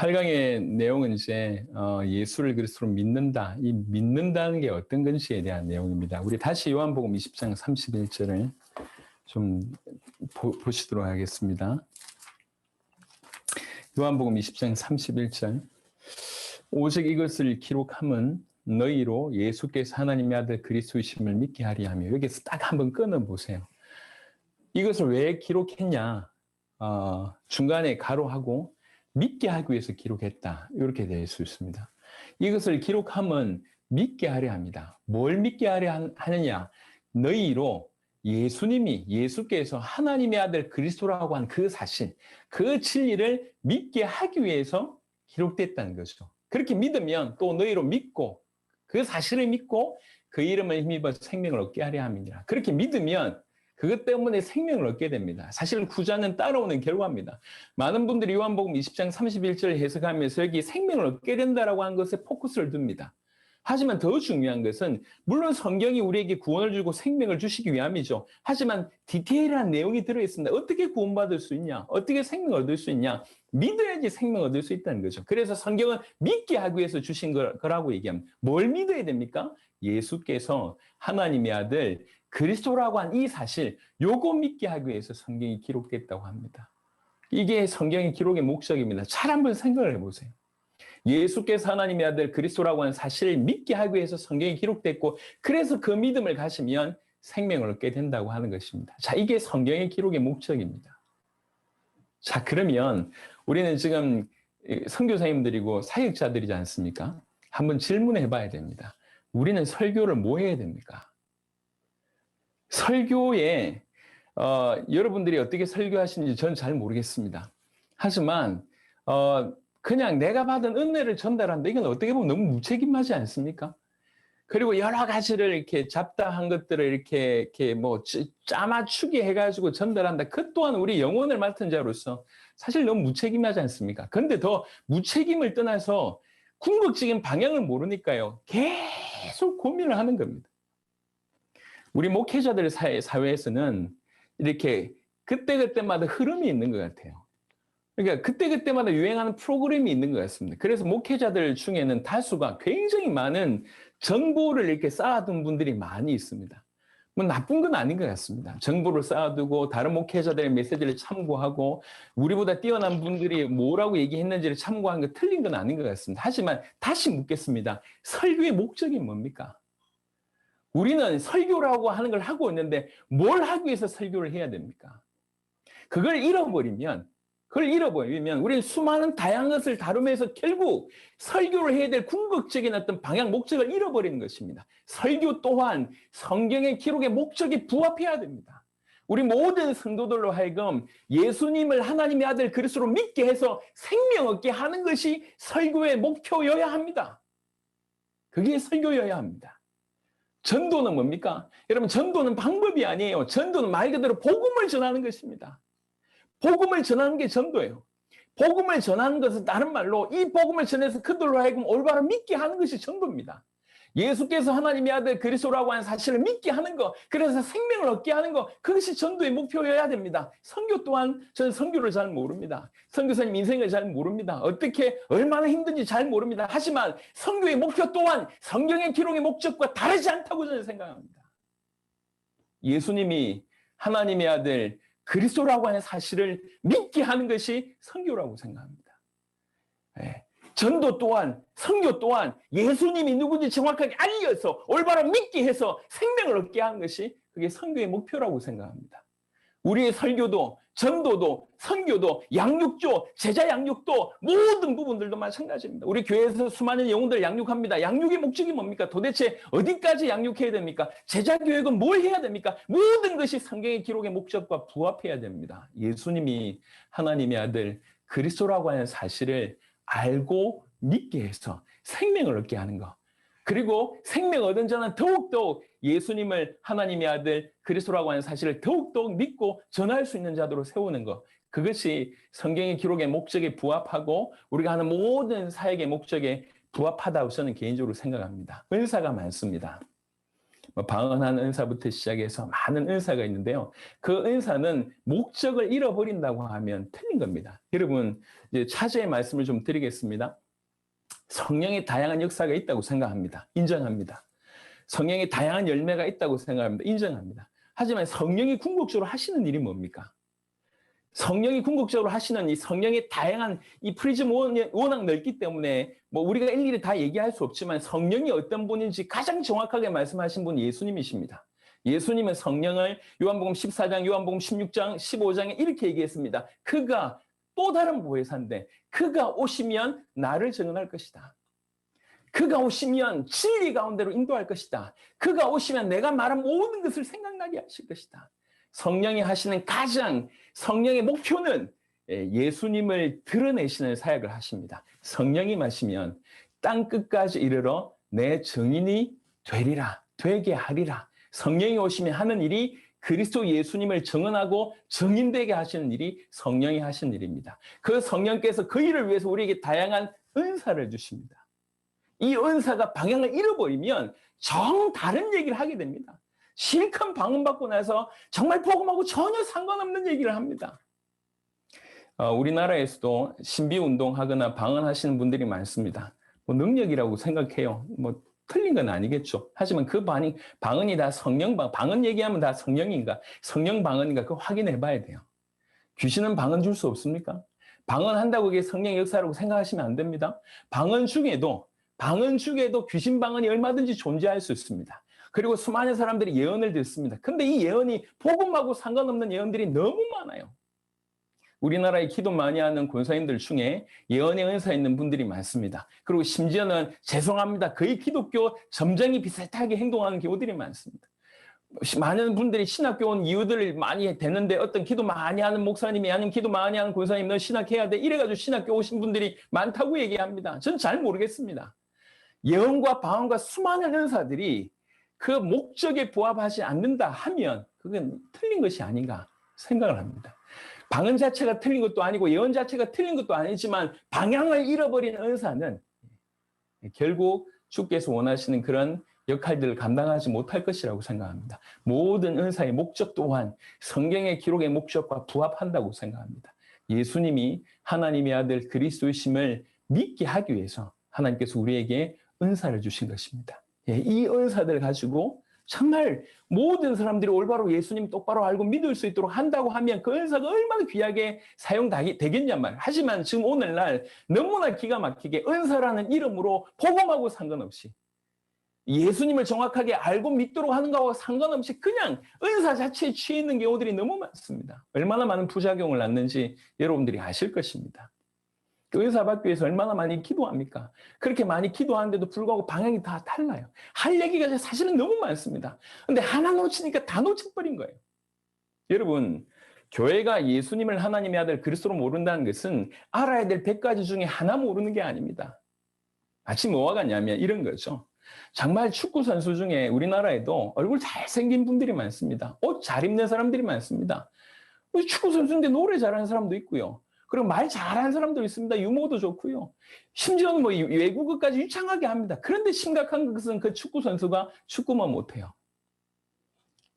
8강의 내용은 이제 예수를 그리스도로 믿는다. 이 믿는다는 게 어떤 건지에 대한 내용입니다. 우리 다시 요한복음 20장 31절을 좀 보시도록 하겠습니다. 요한복음 20장 31절. 오직 이것을 기록함은 너희로 예수께서 하나님의 아들 그리스도이심을 믿게 하리 하며, 여기서 딱 한번 끊어보세요. 이것을 왜 기록했냐? 중간에 가로하고 믿게 하기 위해서 기록했다. 이렇게 되어 있습니다. 이것을 기록하면 믿게 하려 합니다. 뭘 믿게 하려 하느냐? 너희로 예수께서 하나님의 아들 그리스도라고 한 그 사실, 그 진리를 믿게 하기 위해서 기록됐다는 거죠. 그렇게 믿으면 또 너희로 믿고 그 사실을 믿고 그 이름을 힘입어 생명을 얻게 하려 합니다. 그렇게 믿으면 그것 때문에 생명을 얻게 됩니다. 사실 후자는 따라오는 결과입니다. 많은 분들이 요한복음 20장 31절 해석하면서 여기 생명을 얻게 된다라고 한 것에 포커스를 둡니다. 하지만 더 중요한 것은 물론 성경이 우리에게 구원을 주고 생명을 주시기 위함이죠. 하지만 디테일한 내용이 들어있습니다. 어떻게 구원받을 수 있냐? 어떻게 생명을 얻을 수 있냐? 믿어야지 생명을 얻을 수 있다는 거죠. 그래서 성경은 믿게 하기 위해서 주신 거라고 얘기합니다. 뭘 믿어야 됩니까? 예수께서 하나님의 아들 그리스도라고 한 이 사실, 요거 믿게 하기 위해서 성경이 기록됐다고 합니다. 이게 성경의 기록의 목적입니다. 잘 한번 생각을 해보세요. 예수께서 하나님의 아들 그리스도라고 하는 사실을 믿게 하기 위해서 성경이 기록됐고, 그래서 그 믿음을 가지면 생명을 얻게 된다고 하는 것입니다. 자, 이게 성경의 기록의 목적입니다. 자, 그러면 우리는 지금 선교사님들이고 사역자들이지 않습니까? 한번 질문해 봐야 됩니다. 우리는 설교를 뭐 해야 됩니까? 설교에 여러분들이 어떻게 설교하시는지 저는 잘 모르겠습니다. 하지만 그냥 내가 받은 은혜를 전달한다, 이건 어떻게 보면 너무 무책임하지 않습니까? 그리고 여러 가지를 이렇게 잡다한 것들을 이렇게 뭐 짜맞추게 해가지고 전달한다. 그 또한 우리 영혼을 맡은 자로서 사실 너무 무책임하지 않습니까? 그런데 더 무책임을 떠나서 궁극적인 방향을 모르니까요, 계속 고민을 하는 겁니다. 우리 목회자들 사회에서는 이렇게 그때그때마다 흐름이 있는 것 같아요. 그러니까 그때그때마다 유행하는 프로그램이 있는 것 같습니다. 그래서 목회자들 중에는 다수가 굉장히 많은 정보를 이렇게 쌓아둔 분들이 많이 있습니다. 뭐 나쁜 건 아닌 것 같습니다. 정보를 쌓아두고 다른 목회자들의 메시지를 참고하고 우리보다 뛰어난 분들이 뭐라고 얘기했는지를 참고한 거 틀린 건 아닌 것 같습니다. 하지만 다시 묻겠습니다. 설교의 목적이 뭡니까? 우리는 설교라고 하는 걸 하고 있는데 뭘 하기 위해서 설교를 해야 됩니까? 그걸 잃어버리면 우리는 수많은 다양한 것을 다루면서 결국 설교를 해야 될 궁극적인 어떤 방향, 목적을 잃어버리는 것입니다. 설교 또한 성경의 기록의 목적에 부합해야 됩니다. 우리 모든 성도들로 하여금 예수님을 하나님의 아들 그리스도로 믿게 해서 생명 얻게 하는 것이 설교의 목표여야 합니다. 그게 설교여야 합니다. 전도는 뭡니까? 여러분, 전도는 방법이 아니에요. 전도는 말 그대로 복음을 전하는 것입니다. 복음을 전하는 게 전도예요. 복음을 전하는 것은 다른 말로 이 복음을 전해서 그들로 하여금 올바로 믿게 하는 것이 전도입니다. 예수께서 하나님의 아들 그리스도라고 하는 사실을 믿게 하는 것, 그래서 생명을 얻게 하는 것, 그것이 전도의 목표여야 됩니다. 선교 또한 저는 선교를 잘 모릅니다. 선교사님 인생을 잘 모릅니다. 어떻게 얼마나 힘든지 잘 모릅니다. 하지만 선교의 목표 또한 성경의 기록의 목적과 다르지 않다고 저는 생각합니다. 예수님이 하나님의 아들 그리스도라고 하는 사실을 믿게 하는 것이 선교라고 생각합니다. 네. 전도 또한, 선교 또한 예수님이 누군지 정확하게 알려서 올바로 믿게 해서 생명을 얻게 하는 것이 그게 선교의 목표라고 생각합니다. 우리의 설교도, 전도도, 선교도, 양육도, 제자 양육도 모든 부분들도 마찬가지입니다. 우리 교회에서 수많은 영혼들을 양육합니다. 양육의 목적이 뭡니까? 도대체 어디까지 양육해야 됩니까? 제자 교육은 뭘 해야 됩니까? 모든 것이 성경의 기록의 목적과 부합해야 됩니다. 예수님이 하나님의 아들 그리스도라고 하는 사실을 알고 믿게 해서 생명을 얻게 하는 것. 그리고 생명 얻은 자는 더욱더욱 예수님을 하나님의 아들 그리스도라고 하는 사실을 더욱더욱 믿고 전할 수 있는 자들로 세우는 것. 그것이 성경의 기록의 목적에 부합하고 우리가 하는 모든 사역의 목적에 부합하다고 저는 개인적으로 생각합니다. 은사가 많습니다. 뭐 방언하는 은사부터 시작해서 많은 은사가 있는데요. 그 은사는 목적을 잃어버린다고 하면 틀린 겁니다. 여러분, 이제 차제의 말씀을 좀 드리겠습니다. 성령의 다양한 역사가 있다고 생각합니다. 인정합니다. 성령의 다양한 열매가 있다고 생각합니다. 인정합니다. 하지만 성령이 궁극적으로 하시는 일이 뭡니까? 성령이 궁극적으로 하시는 이 성령의 다양한 이 프리즘이 워낙 넓기 때문에 뭐 우리가 일일이 다 얘기할 수 없지만 성령이 어떤 분인지 가장 정확하게 말씀하신 분이 예수님이십니다. 예수님은 성령을 요한복음 14장, 요한복음 16장, 15장에 이렇게 얘기했습니다. 그가 또 다른 보혜사인데 그가 오시면 나를 증언할 것이다. 그가 오시면 진리 가운데로 인도할 것이다. 그가 오시면 내가 말한 모든 것을 생각나게 하실 것이다. 성령이 하시는 가장 성령의 목표는 예수님을 드러내시는 사역을 하십니다. 성령이 마시면 땅 끝까지 이르러 내 증인이 되리라, 되게 하리라. 성령이 오시면 하는 일이 그리스도 예수님을 증언하고 증인되게 하시는 일이 성령이 하시는 일입니다. 그 성령께서 그 일을 위해서 우리에게 다양한 은사를 주십니다. 이 은사가 방향을 잃어버리면 정 다른 얘기를 하게 됩니다. 실컷 방언받고 나서 정말 복음하고 전혀 상관없는 얘기를 합니다. 우리나라에서도 신비운동하거나 방언하시는 분들이 많습니다. 뭐 능력이라고 생각해요. 뭐 틀린 건 아니겠죠. 하지만 그 방언이 다 방언 얘기하면 다 성령인가, 성령 방언인가 그거 확인해 봐야 돼요. 귀신은 방언 줄 수 없습니까? 방언한다고 그게 성령의 역사라고 생각하시면 안 됩니다. 방언 중에도 귀신 방언이 얼마든지 존재할 수 있습니다. 그리고 수많은 사람들이 예언을 듣습니다. 근데 이 예언이 복음하고 상관없는 예언들이 너무 많아요. 우리나라에 기도 많이 하는 권사님들 중에 예언의 은사 있는 분들이 많습니다. 그리고 심지어는 죄송합니다. 거의 기독교 점쟁이 비슷하게 행동하는 경우들이 많습니다. 많은 분들이 신학교 온 이유들을 많이 되는데 어떤 기도 많이 하는 목사님이 아니면 기도 많이 하는 권사님 너 신학해야 돼 이래가지고 신학교 오신 분들이 많다고 얘기합니다. 저는 잘 모르겠습니다. 예언과 방언과 수많은 은사들이 그 목적에 부합하지 않는다 하면 그건 틀린 것이 아닌가 생각을 합니다. 방언 자체가 틀린 것도 아니고 예언 자체가 틀린 것도 아니지만 방향을 잃어버린 은사는 결국 주께서 원하시는 그런 역할들을 감당하지 못할 것이라고 생각합니다. 모든 은사의 목적 또한 성경의 기록의 목적과 부합한다고 생각합니다. 예수님이 하나님의 아들 그리스도이심을 믿게 하기 위해서 하나님께서 우리에게 은사를 주신 것입니다. 이 은사들을 가지고 정말 모든 사람들이 올바로 예수님 똑바로 알고 믿을 수 있도록 한다고 하면 그 은사가 얼마나 귀하게 사용되겠냔 말이에요. 하지만 지금 오늘날 너무나 기가 막히게 은사라는 이름으로 복음하고 상관없이 예수님을 정확하게 알고 믿도록 하는 것과 상관없이 그냥 은사 자체에 취해 있는 경우들이 너무 많습니다. 얼마나 많은 부작용을 낳는지 여러분들이 아실 것입니다. 그 은사 받기 위해서 얼마나 많이 기도합니까? 그렇게 많이 기도하는데도 불구하고 방향이 다 달라요. 할 얘기가 사실은 너무 많습니다. 근데 하나 놓치니까 다 놓쳐버린 거예요. 여러분, 교회가 예수님을 하나님의 아들 그리스도로 모른다는 것은 알아야 될 100가지 중에 하나 모르는 게 아닙니다. 마치 뭐와 같냐면 이런 거죠. 정말 축구 선수 중에 우리나라에도 얼굴 잘생긴 분들이 많습니다. 옷 잘 입는 사람들이 많습니다. 축구 선수인데 노래 잘하는 사람도 있고요. 그리고 말 잘하는 사람도 있습니다. 유머도 좋고요. 심지어는 뭐 외국어까지 유창하게 합니다. 그런데 심각한 것은 그 축구 선수가 축구만 못해요.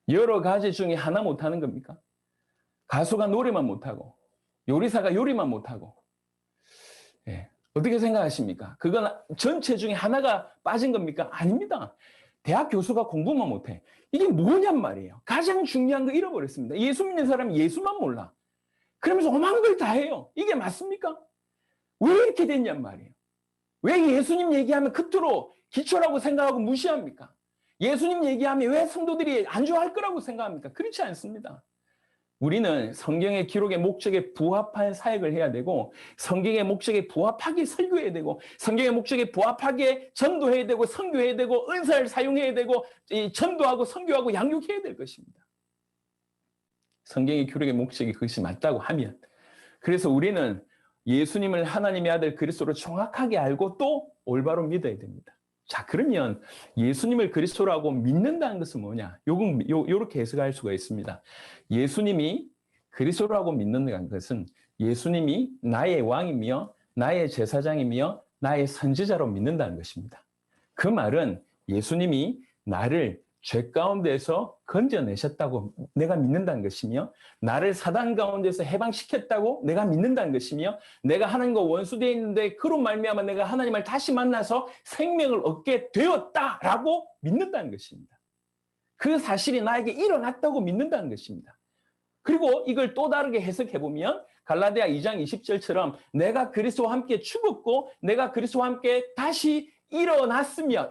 여러 가지 중에 하나 못하는 겁니까? 가수가 노래만 못하고 요리사가 요리만 못하고 어떻게 생각하십니까? 그건 전체 중에 하나가 빠진 겁니까? 아닙니다. 대학 교수가 공부만 못해. 이게 뭐냔 말이에요. 가장 중요한 거 잃어버렸습니다. 예수 믿는 사람이 예수만 몰라. 그러면서 오만 걸 다 해요. 이게 맞습니까? 왜 이렇게 됐냔 말이에요. 왜 예수님 얘기하면 그토록 기초라고 생각하고 무시합니까? 예수님 얘기하면 왜 성도들이 안 좋아할 거라고 생각합니까? 그렇지 않습니다. 우리는 성경의 기록의 목적에 부합한 사역을 해야 되고 성경의 목적에 부합하게 설교해야 되고 성경의 목적에 부합하게 전도해야 되고 선교해야 되고 은사를 사용해야 되고 전도하고 선교하고 양육해야 될 것입니다. 성경의 기록의 목적이 그것이 맞다고 하면 그래서 우리는 예수님을 하나님의 아들 그리스도로 정확하게 알고 또 올바로 믿어야 됩니다. 자, 그러면 예수님을 그리스도라고 믿는다는 것은 뭐냐? 요렇게 해석할 수가 있습니다. 예수님이 그리스도라고 믿는다는 것은 예수님이 나의 왕이며 나의 제사장이며 나의 선지자로 믿는다는 것입니다. 그 말은 예수님이 나를 죄 가운데서 건져내셨다고 내가 믿는다는 것이며, 나를 사단 가운데서 해방시켰다고 내가 믿는다는 것이며, 내가 하나님과 원수되어 있는데 그로 말미암아 내가 하나님을 다시 만나서 생명을 얻게 되었다라고 믿는다는 것입니다. 그 사실이 나에게 일어났다고 믿는다는 것입니다. 그리고 이걸 또 다르게 해석해보면 갈라디아 2장 20절처럼 내가 그리스도와 함께 죽었고 내가 그리스도와 함께 다시 일어났으며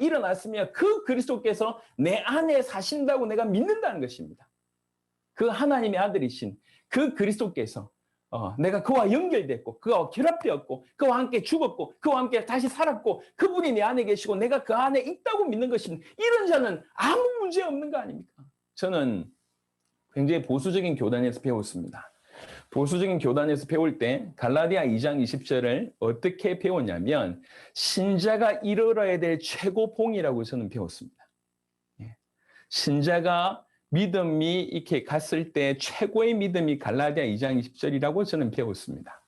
그 그리스도께서 내 안에 사신다고 내가 믿는다는 것입니다. 그 하나님의 아들이신 그 그리스도께서 내가 그와 연결됐고 그와 결합되었고 그와 함께 죽었고 그와 함께 다시 살았고 그분이 내 안에 계시고 내가 그 안에 있다고 믿는 것입니다. 이런 자는 아무 문제 없는 거 아닙니까? 저는 굉장히 보수적인 교단에서 배웠습니다. 보수적인 교단에서 배울 때 갈라디아 2장 20절을 어떻게 배웠냐면 신자가 이뤄야 될 최고봉이라고 저는 배웠습니다. 신자가 믿음이 이렇게 갔을 때 최고의 믿음이 갈라디아 2장 20절이라고 저는 배웠습니다.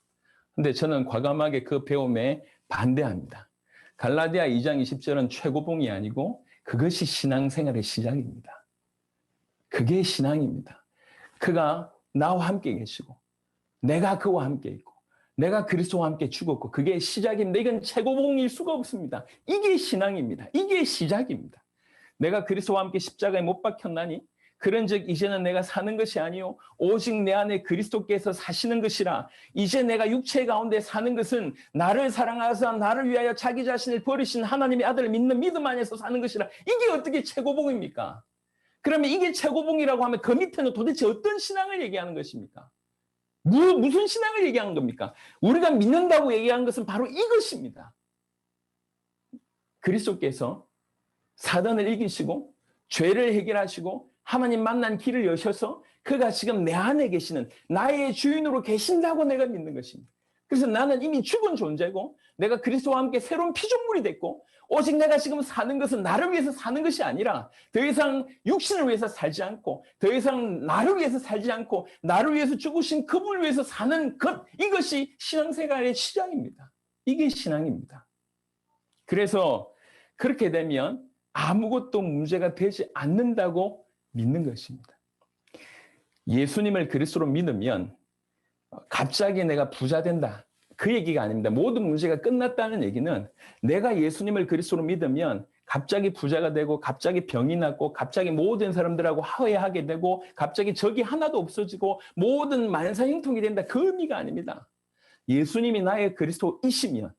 근데 저는 과감하게 그 배움에 반대합니다. 갈라디아 2장 20절은 최고봉이 아니고 그것이 신앙생활의 시작입니다. 그게 신앙입니다. 그가 나와 함께 계시고 내가 그와 함께 있고 내가 그리스도와 함께 죽었고 그게 시작인데 이건 최고봉일 수가 없습니다. 이게 신앙입니다. 이게 시작입니다. 내가 그리스도와 함께 십자가에 못 박혔나니 그런즉 이제는 내가 사는 것이 아니요 오직 내 안에 그리스도께서 사시는 것이라. 이제 내가 육체 가운데 사는 것은 나를 사랑하사 나를 위하여 자기 자신을 버리신 하나님의 아들을 믿는 믿음 안에서 사는 것이라. 이게 어떻게 최고봉입니까? 그러면 이게 최고봉이라고 하면 그 밑에는 도대체 어떤 신앙을 얘기하는 것입니까? 무슨 신앙을 얘기하는 겁니까? 우리가 믿는다고 얘기하는 것은 바로 이것입니다. 그리스도께서 사단을 이기시고 죄를 해결하시고 하나님 만난 길을 여셔서 그가 지금 내 안에 계시는 나의 주인으로 계신다고 내가 믿는 것입니다. 그래서 나는 이미 죽은 존재고 내가 그리스도와 함께 새로운 피조물이 됐고 오직 내가 지금 사는 것은 나를 위해서 사는 것이 아니라 더 이상 육신을 위해서 살지 않고 더 이상 나를 위해서 살지 않고 나를 위해서 죽으신 그분을 위해서 사는 것, 이것이 신앙생활의 시작입니다. 이게 신앙입니다. 그래서 그렇게 되면 아무것도 문제가 되지 않는다고 믿는 것입니다. 예수님을 그리스도로 믿으면 갑자기 내가 부자 된다. 그 얘기가 아닙니다. 모든 문제가 끝났다는 얘기는 내가 예수님을 그리스도로 믿으면 갑자기 부자가 되고 갑자기 병이 낫고 갑자기 모든 사람들하고 화해하게 되고 갑자기 적이 하나도 없어지고 모든 만사형통이 된다. 그 의미가 아닙니다. 예수님이 나의 그리스도이시면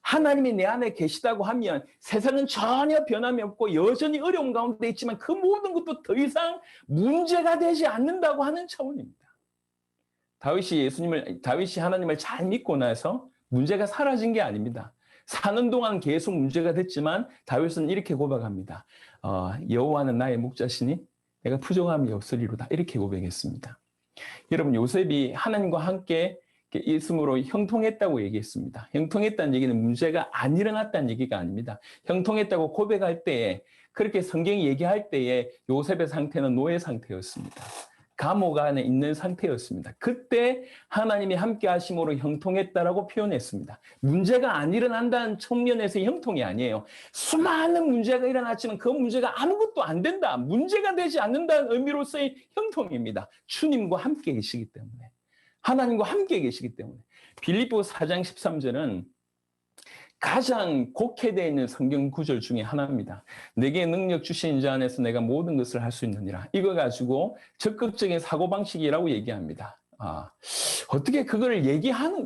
하나님이 내 안에 계시다고 하면 세상은 전혀 변함이 없고 여전히 어려운 가운데 있지만 그 모든 것도 더 이상 문제가 되지 않는다고 하는 차원입니다. 다윗이 하나님을 잘 믿고 나서 문제가 사라진 게 아닙니다. 사는 동안 계속 문제가 됐지만 다윗은 이렇게 고백합니다. 여호와는 나의 목자시니 내가 부족함이 없으리로다. 이렇게 고백했습니다. 여러분, 요셉이 하나님과 함께 있음으로 형통했다고 얘기했습니다. 형통했다는 얘기는 문제가 안 일어났다는 얘기가 아닙니다. 형통했다고 고백할 때에, 그렇게 성경이 얘기할 때에 요셉의 상태는 노예 상태였습니다. 감옥 안에 있는 상태였습니다. 그때 하나님이 함께 하심으로 형통했다라고 표현했습니다. 문제가 안 일어난다는 측면에서의 형통이 아니에요. 수많은 문제가 일어났지만 그 문제가 아무것도 안 된다. 문제가 되지 않는다는 의미로서의 형통입니다. 주님과 함께 계시기 때문에. 하나님과 함께 계시기 때문에. 빌립보서 4장 13절은 가장 곡해되어 있는 성경 구절 중에 하나입니다. 내게 능력 주신 자 안에서 내가 모든 것을 할 수 있느니라. 이거 가지고 적극적인 사고방식이라고 얘기합니다. 어떻게 그거를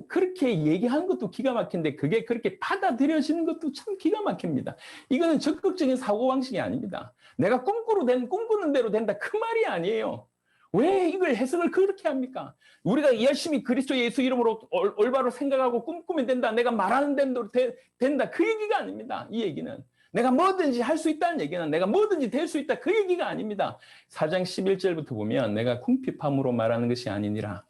그렇게 얘기하는 것도 기가 막힌데 그게 그렇게 받아들여지는 것도 참 기가 막힙니다. 이거는 적극적인 사고방식이 아닙니다. 내가 꿈꾸는 대로 된다. 그 말이 아니에요. 왜 이걸 해석을 그렇게 합니까? 우리가 열심히 그리스도 예수 이름으로 올바로 생각하고 꿈꾸면 된다. 내가 말하는 대로 된다. 그 얘기가 아닙니다. 이 얘기는. 내가 뭐든지 할 수 있다는 얘기는 내가 뭐든지 될 수 있다. 그 얘기가 아닙니다. 4장 11절부터 보면 내가 궁핍함으로 말하는 것이 아니니라.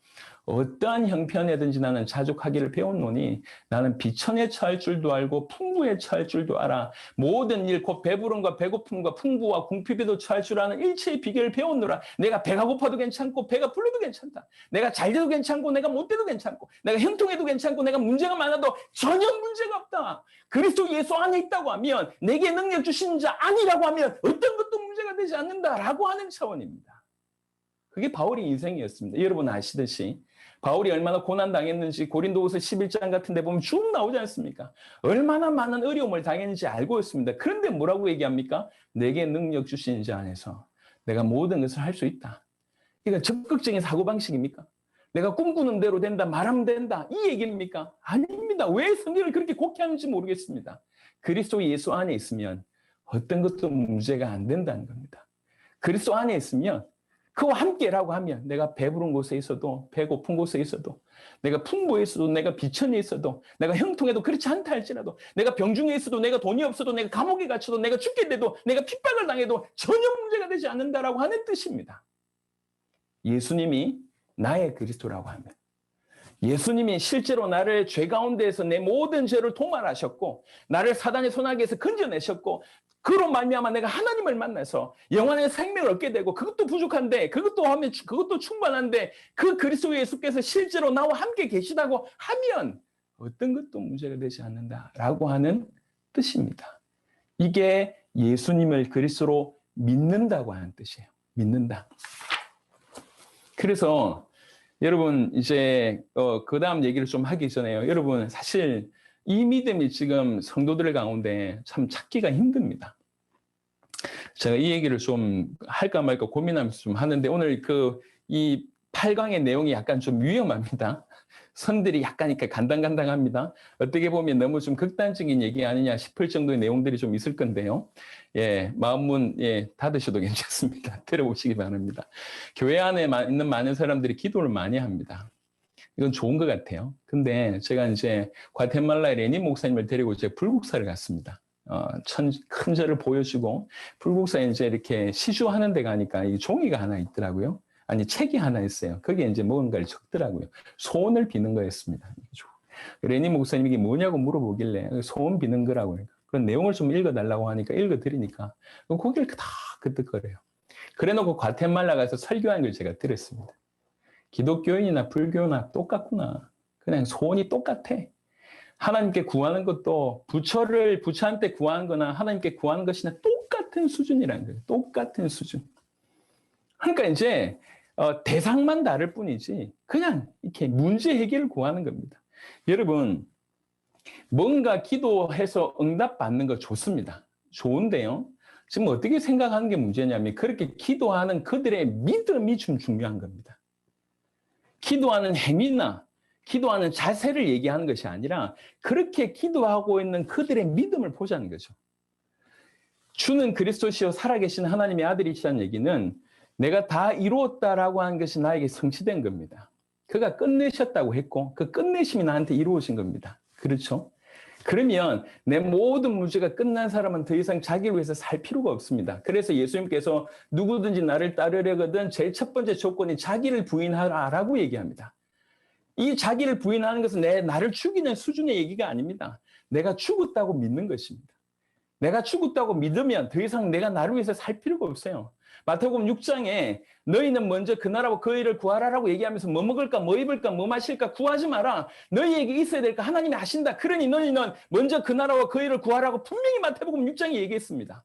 어떠한 형편에든지 나는 자족하기를 배웠노니 나는 비천에 처할 줄도 알고 풍부에 처할 줄도 알아. 모든 일 곧 배부름과 배고픔과 풍부와 궁핍에도 처할 줄 아는 일체의 비결을 배웠노라. 내가 배가 고파도 괜찮고 배가 불러도 괜찮다. 내가 잘 돼도 괜찮고 내가 못 돼도 괜찮고 내가 형통해도 괜찮고 내가 문제가 많아도 전혀 문제가 없다. 그리스도 예수 안에 있다고 하면 내게 능력 주신 자 아니라고 하면 어떤 것도 문제가 되지 않는다라고 하는 차원입니다. 그게 바울의 인생이었습니다. 여러분 아시듯이 바울이 얼마나 고난당했는지 고린도후서 11장 같은 데 보면 쭉 나오지 않습니까? 얼마나 많은 어려움을 당했는지 알고 있습니다. 그런데 뭐라고 얘기합니까? 내게 능력 주신 자 안에서 내가 모든 것을 할 수 있다. 이거 적극적인 사고방식입니까? 내가 꿈꾸는 대로 된다, 말하면 된다, 이 얘기입니까? 아닙니다. 왜 성경을 그렇게 곡해하는지 모르겠습니다. 그리스도 예수 안에 있으면 어떤 것도 문제가 안 된다는 겁니다. 그리스도 안에 있으면 그와 함께라고 하면 내가 배부른 곳에 있어도 배고픈 곳에 있어도 내가 풍부에 있어도 내가 비천에 있어도 내가 형통해도 그렇지 않다 할지라도 내가 병중에 있어도 내가 돈이 없어도 내가 감옥에 갇혀도 내가 죽게 돼도 내가 핍박을 당해도 전혀 문제가 되지 않는다라고 하는 뜻입니다. 예수님이 나의 그리스도라고 하면 예수님이 실제로 나를 죄 가운데에서 내 모든 죄를 도말하셨고 나를 사단의 손아귀에서 건져내셨고 그로 말미암아 내가 하나님을 만나서 영원의 생명을 얻게 되고 그것도 부족한데 그것도 하면 그것도 충분한데 그 그리스도 예수께서 실제로 나와 함께 계시다고 하면 어떤 것도 문제가 되지 않는다라고 하는 뜻입니다. 이게 예수님을 그리스도로 믿는다고 하는 뜻이에요. 믿는다. 그래서 여러분 이제 그 다음 얘기를 좀 하기 전에요. 여러분 사실 이 믿음이 지금 성도들 가운데 참 찾기가 힘듭니다. 제가 이 얘기를 좀 할까 말까 고민하면서 좀 하는데 오늘 이 8강의 내용이 약간 좀 위험합니다. 선들이 약간 이렇게 간당간당합니다. 어떻게 보면 너무 좀 극단적인 얘기 아니냐 싶을 정도의 내용들이 좀 있을 건데요. 예, 마음문 닫으셔도 괜찮습니다. 들어보시기 바랍니다. 교회 안에 있는 많은 사람들이 기도를 많이 합니다. 이건 좋은 것 같아요. 근데 제가 이제 과테말라의 레닌 목사님을 데리고 이제 불국사를 갔습니다. 큰 절을 보여주고 불국사에 이제 이렇게 시주하는 데 가니까 이 종이가 하나 있더라고요. 아니 책이 하나 있어요. 거기에 이제 뭔가를 적더라고요. 소원을 비는 거였습니다. 레닌 목사님이 이게 뭐냐고 물어보길래 소원 비는 거라고. 그런 내용을 좀 읽어달라고 하니까 읽어드리니까 고개를 다 끄덕거려요. 그래놓고 과테말라 가서 설교한 걸 제가 들었습니다. 기독교인이나 불교나 똑같구나. 그냥 소원이 똑같아. 하나님께 구하는 것도 부처한테 구하는 거나 하나님께 구하는 것이나 똑같은 수준이라는 거예요. 똑같은 수준. 그러니까 이제 대상만 다를 뿐이지 그냥 이렇게 문제 해결을 구하는 겁니다. 여러분 뭔가 기도해서 응답받는 거 좋습니다. 좋은데요. 지금 어떻게 생각하는 게 문제냐면 그렇게 기도하는 그들의 믿음이 좀 중요한 겁니다. 기도하는 행위나 기도하는 자세를 얘기하는 것이 아니라 그렇게 기도하고 있는 그들의 믿음을 보자는 거죠. 주는 그리스도시요 살아계신 하나님의 아들이시라는 얘기는 내가 다 이루었다라고 하는 것이 나에게 성취된 겁니다. 그가 끝내셨다고 했고 그 끝내심이 나한테 이루어진 겁니다. 그렇죠? 그러면 내 모든 문제가 끝난 사람은 더 이상 자기를 위해서 살 필요가 없습니다. 그래서 예수님께서 누구든지 나를 따르려거든 제일 첫 번째 조건이 자기를 부인하라라고 얘기합니다. 이 자기를 부인하는 것은 나를 죽이는 수준의 얘기가 아닙니다. 내가 죽었다고 믿는 것입니다. 내가 죽었다고 믿으면 더 이상 내가 나를 위해서 살 필요가 없어요. 마태복음 6장에 너희는 먼저 그 나라와 그 의를 구하라라고 얘기하면서 뭐 먹을까 뭐 입을까 뭐 마실까 구하지 마라. 너희에게 있어야 될까 하나님이 아신다. 그러니 너희는 먼저 그 나라와 그 의를 구하라고 분명히 마태복음 6장에 얘기했습니다.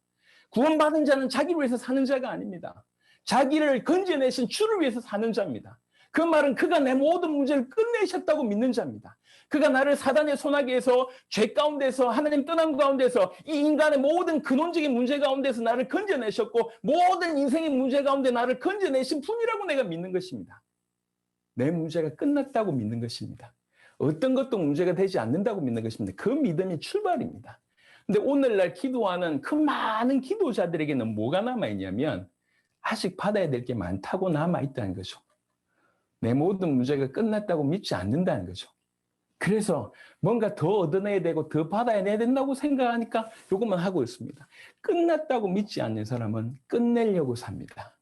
구원받은 자는 자기를 위해서 사는 자가 아닙니다. 자기를 건져내신 주를 위해서 사는 자입니다. 그 말은 그가 내 모든 문제를 끝내셨다고 믿는 자입니다. 그가 나를 사단의 손아귀에서 죄 가운데서 하나님 떠난 가운데서 이 인간의 모든 근원적인 문제 가운데서 나를 건져내셨고 모든 인생의 문제 가운데 나를 건져내신 분이라고 내가 믿는 것입니다. 내 문제가 끝났다고 믿는 것입니다. 어떤 것도 문제가 되지 않는다고 믿는 것입니다. 그 믿음이 출발입니다. 근데 오늘날 기도하는 그 많은 기도자들에게는 뭐가 남아있냐면 아직 받아야 될 게 많다고 남아있다는 거죠. 내 모든 문제가 끝났다고 믿지 않는다는 거죠. 그래서 뭔가 더 얻어내야 되고 더 받아야 된다고 생각하니까 요것만 하고 있습니다. 끝났다고 믿지 않는 사람은 끝내려고 삽니다.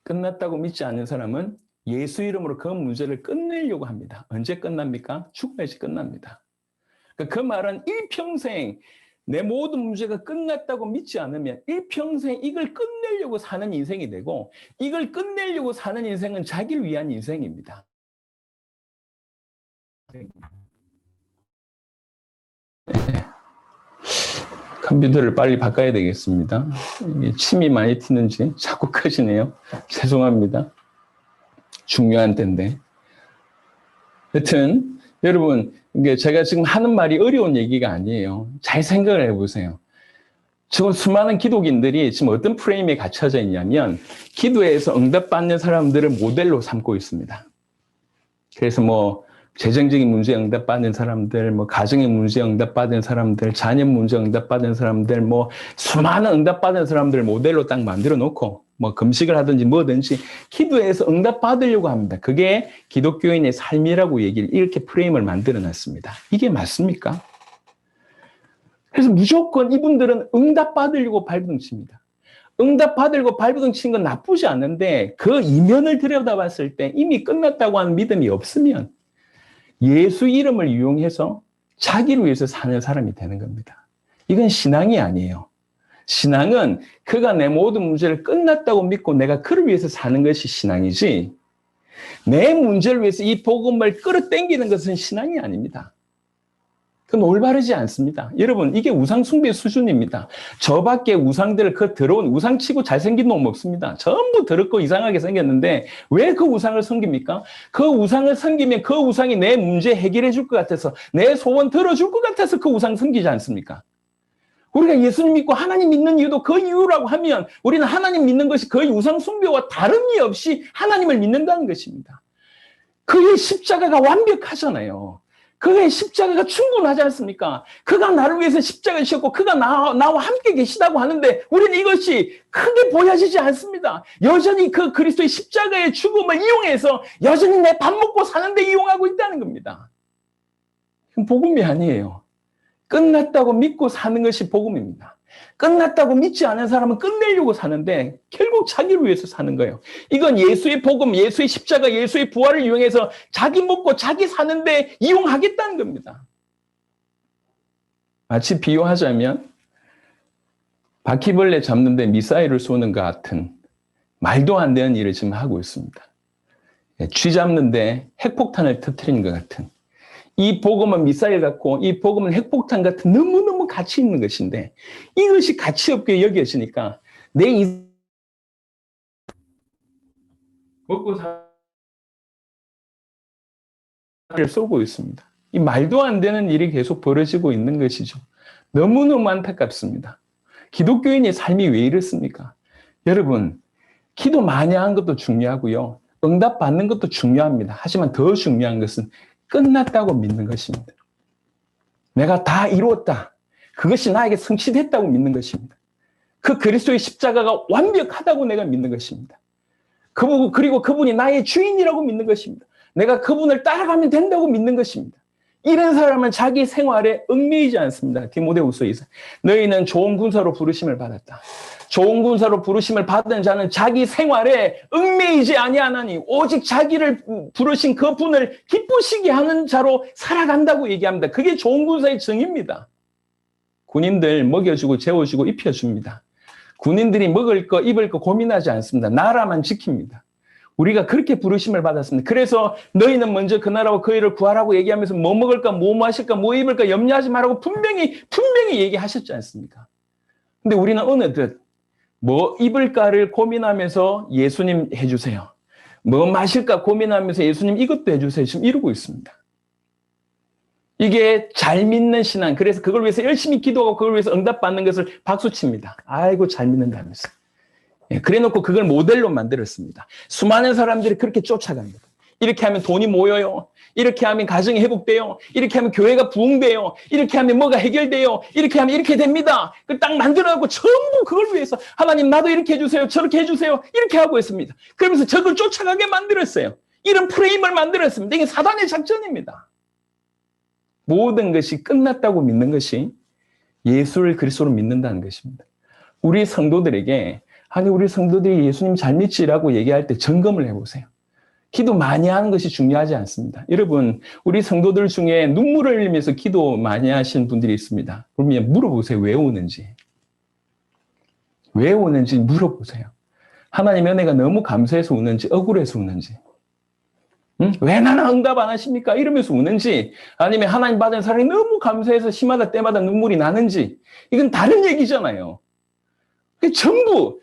끝났다고 믿지 않는 사람은 예수 이름으로 그 문제를 끝내려고 합니다. 언제 끝납니까? 죽어야지 끝납니다. 그 말은 일평생 내 모든 문제가 끝났다고 믿지 않으면 일평생 이걸 끝내려고 사는 인생이 되고 이걸 끝내려고 사는 인생은 자기를 위한 인생입니다. 컴퓨터를 빨리 바꿔야 되겠습니다. 침이 많이 튀는지 자꾸 커지네요. 죄송합니다. 중요한 때인데. 여튼 여러분, 이게 제가 지금 하는 말이 어려운 얘기가 아니에요. 잘 생각을 해보세요. 지금 수많은 기독인들이 지금 어떤 프레임에 갇혀져 있냐면 기도에서 응답받는 사람들을 모델로 삼고 있습니다. 그래서 뭐 재정적인 문제 응답받는 사람들, 뭐 가정의 문제 응답받는 사람들, 자녀 문제 응답받는 사람들, 뭐 수많은 응답받는 사람들 모델로 딱 만들어 놓고 뭐 금식을 하든지 뭐든지 기도에서 응답받으려고 합니다. 그게 기독교인의 삶이라고 얘기를 이렇게 프레임을 만들어 놨습니다. 이게 맞습니까? 그래서 무조건 이분들은 응답받으려고 발버둥칩니다. 응답받으려고 발버둥 치는 건 나쁘지 않은데 그 이면을 들여다봤을 때 이미 끝났다고 하는 믿음이 없으면 예수 이름을 이용해서 자기를 위해서 사는 사람이 되는 겁니다. 이건 신앙이 아니에요. 신앙은 그가 내 모든 문제를 끝났다고 믿고 내가 그를 위해서 사는 것이 신앙이지 내 문제를 위해서 이 복음을 끌어당기는 것은 신앙이 아닙니다. 그건 올바르지 않습니다. 여러분, 이게 우상숭배 수준입니다. 저밖에 우상들, 그 더러운 우상치고 잘생긴 놈 없습니다. 전부 더럽고 이상하게 생겼는데 왜 그 우상을 섬깁니까? 그 우상을 섬기면 그 우상이 내 문제 해결해 줄 것 같아서 내 소원 들어줄 것 같아서 그 우상 섬기지 않습니까? 우리가 예수님 믿고 하나님 믿는 이유도 그 이유라고 하면 우리는 하나님 믿는 것이 거의 우상숭배와 다름이 없이 하나님을 믿는다는 것입니다. 그의 십자가가 완벽하잖아요. 그의 십자가가 충분하지 않습니까? 그가 나를 위해서 십자가를 지셨고 그가 나와 함께 계시다고 하는데 우리는 이것이 크게 보여지지 않습니다. 여전히 그 그리스도의 십자가의 죽음을 이용해서 여전히 내 밥 먹고 사는데 이용하고 있다는 겁니다. 그건 복음이 아니에요. 끝났다고 믿고 사는 것이 복음입니다. 끝났다고 믿지 않은 사람은 끝내려고 사는데 결국 자기를 위해서 사는 거예요. 이건 예수의 복음, 예수의 십자가, 예수의 부활을 이용해서 자기 먹고 자기 사는데 이용하겠다는 겁니다. 마치 비유하자면 바퀴벌레 잡는데 미사일을 쏘는 것 같은 말도 안 되는 일을 지금 하고 있습니다. 쥐 잡는데 핵폭탄을 터뜨리는 것 같은 이 복음은 미사일 같고 이 복음은 핵폭탄 같은 너무너무 가치 있는 것인데 이것이 가치 없게 여겨지니까 내 먹고 살을 쏘고 있습니다. 이 말도 안 되는 일이 계속 벌어지고 있는 것이죠. 너무너무 안타깝습니다. 기독교인의 삶이 왜 이렇습니까? 여러분, 기도 많이 하는 것도 중요하고요. 응답 받는 것도 중요합니다. 하지만 더 중요한 것은 끝났다고 믿는 것입니다. 내가 다 이루었다. 그것이 나에게 성취됐다고 믿는 것입니다. 그 그리스도의 십자가가 완벽하다고 내가 믿는 것입니다. 그리고 그분이 나의 주인이라고 믿는 것입니다. 내가 그분을 따라가면 된다고 믿는 것입니다. 이런 사람은 자기 생활에 얽매이지 않습니다. 디모데후서에서 너희는 좋은 군사로 부르심을 받았다. 좋은 군사로 부르심을 받은 자는 자기 생활에 얽매이지 아니하나니 오직 자기를 부르신 그분을 기쁘시게 하는 자로 살아간다고 얘기합니다. 그게 좋은 군사의 정의입니다. 군인들 먹여주고 재워주고 입혀줍니다. 군인들이 먹을 거 입을 거 고민하지 않습니다. 나라만 지킵니다. 우리가 그렇게 부르심을 받았습니다. 그래서 너희는 먼저 그 나라와 그 일을 구하라고 얘기하면서 뭐 먹을까 뭐 마실까 뭐 입을까 염려하지 말라고 분명히 얘기하셨지 않습니까? 근데 우리는 어느덧 뭐 입을까를 고민하면서 예수님 해주세요. 뭐 마실까 고민하면서 예수님 이것도 해주세요. 지금 이러고 있습니다. 이게 잘 믿는 신앙. 그래서 그걸 위해서 열심히 기도하고 그걸 위해서 응답받는 것을 박수칩니다. 아이고 잘 믿는다면서. 그래놓고 그걸 모델로 만들었습니다. 수많은 사람들이 그렇게 쫓아갑니다. 이렇게 하면 돈이 모여요. 이렇게 하면 가정이 회복돼요. 이렇게 하면 교회가 부흥돼요. 이렇게 하면 뭐가 해결돼요. 이렇게 하면 이렇게 됩니다. 그 딱 만들어갖고 전부 그걸 위해서 하나님 나도 이렇게 해주세요. 저렇게 해주세요. 이렇게 하고 있습니다. 그러면서 적을 쫓아가게 만들었어요. 이런 프레임을 만들었습니다. 이게 사단의 작전입니다. 모든 것이 끝났다고 믿는 것이 예수를 그리스도로 믿는다는 것입니다. 우리 성도들에게 아니 우리 성도들이 예수님 잘 믿지라고 얘기할 때 점검을 해보세요. 기도 많이 하는 것이 중요하지 않습니다. 여러분 우리 성도들 중에 눈물을 흘리면서 기도 많이 하시는 분들이 있습니다. 그러면 물어보세요. 왜 오는지. 왜 오는지 물어보세요. 하나님의 은혜가 너무 감사해서 우는지 억울해서 우는지. 응? 왜 나는 응답 안 하십니까? 이러면서 우는지, 아니면 하나님 받은 사랑이 너무 감사해서 시마다 때마다 눈물이 나는지, 이건 다른 얘기잖아요. 전부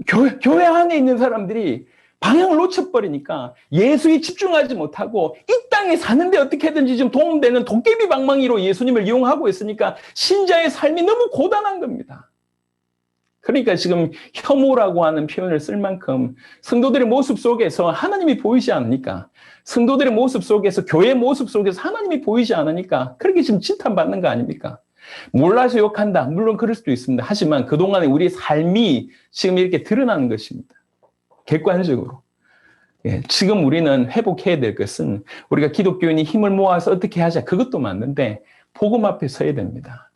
교회 안에 있는 사람들이 방향을 놓쳐버리니까 예수에 집중하지 못하고 이 땅에 사는데 어떻게든지 좀 도움되는 도깨비 방망이로 예수님을 이용하고 있으니까 신자의 삶이 너무 고단한 겁니다. 그러니까 지금 혐오라고 하는 표현을 쓸 만큼 성도들의 모습 속에서 하나님이 보이지 않으니까, 성도들의 모습 속에서, 교회의 모습 속에서 하나님이 보이지 않으니까 그렇게 지금 진탄받는 거 아닙니까? 몰라서 욕한다. 물론 그럴 수도 있습니다. 하지만 그동안에 우리의 삶이 지금 이렇게 드러나는 것입니다. 객관적으로. 예, 지금 우리는 회복해야 될 것은 우리가 기독교인이 힘을 모아서 어떻게 하자. 그것도 맞는데 복음 앞에 서야 됩니다.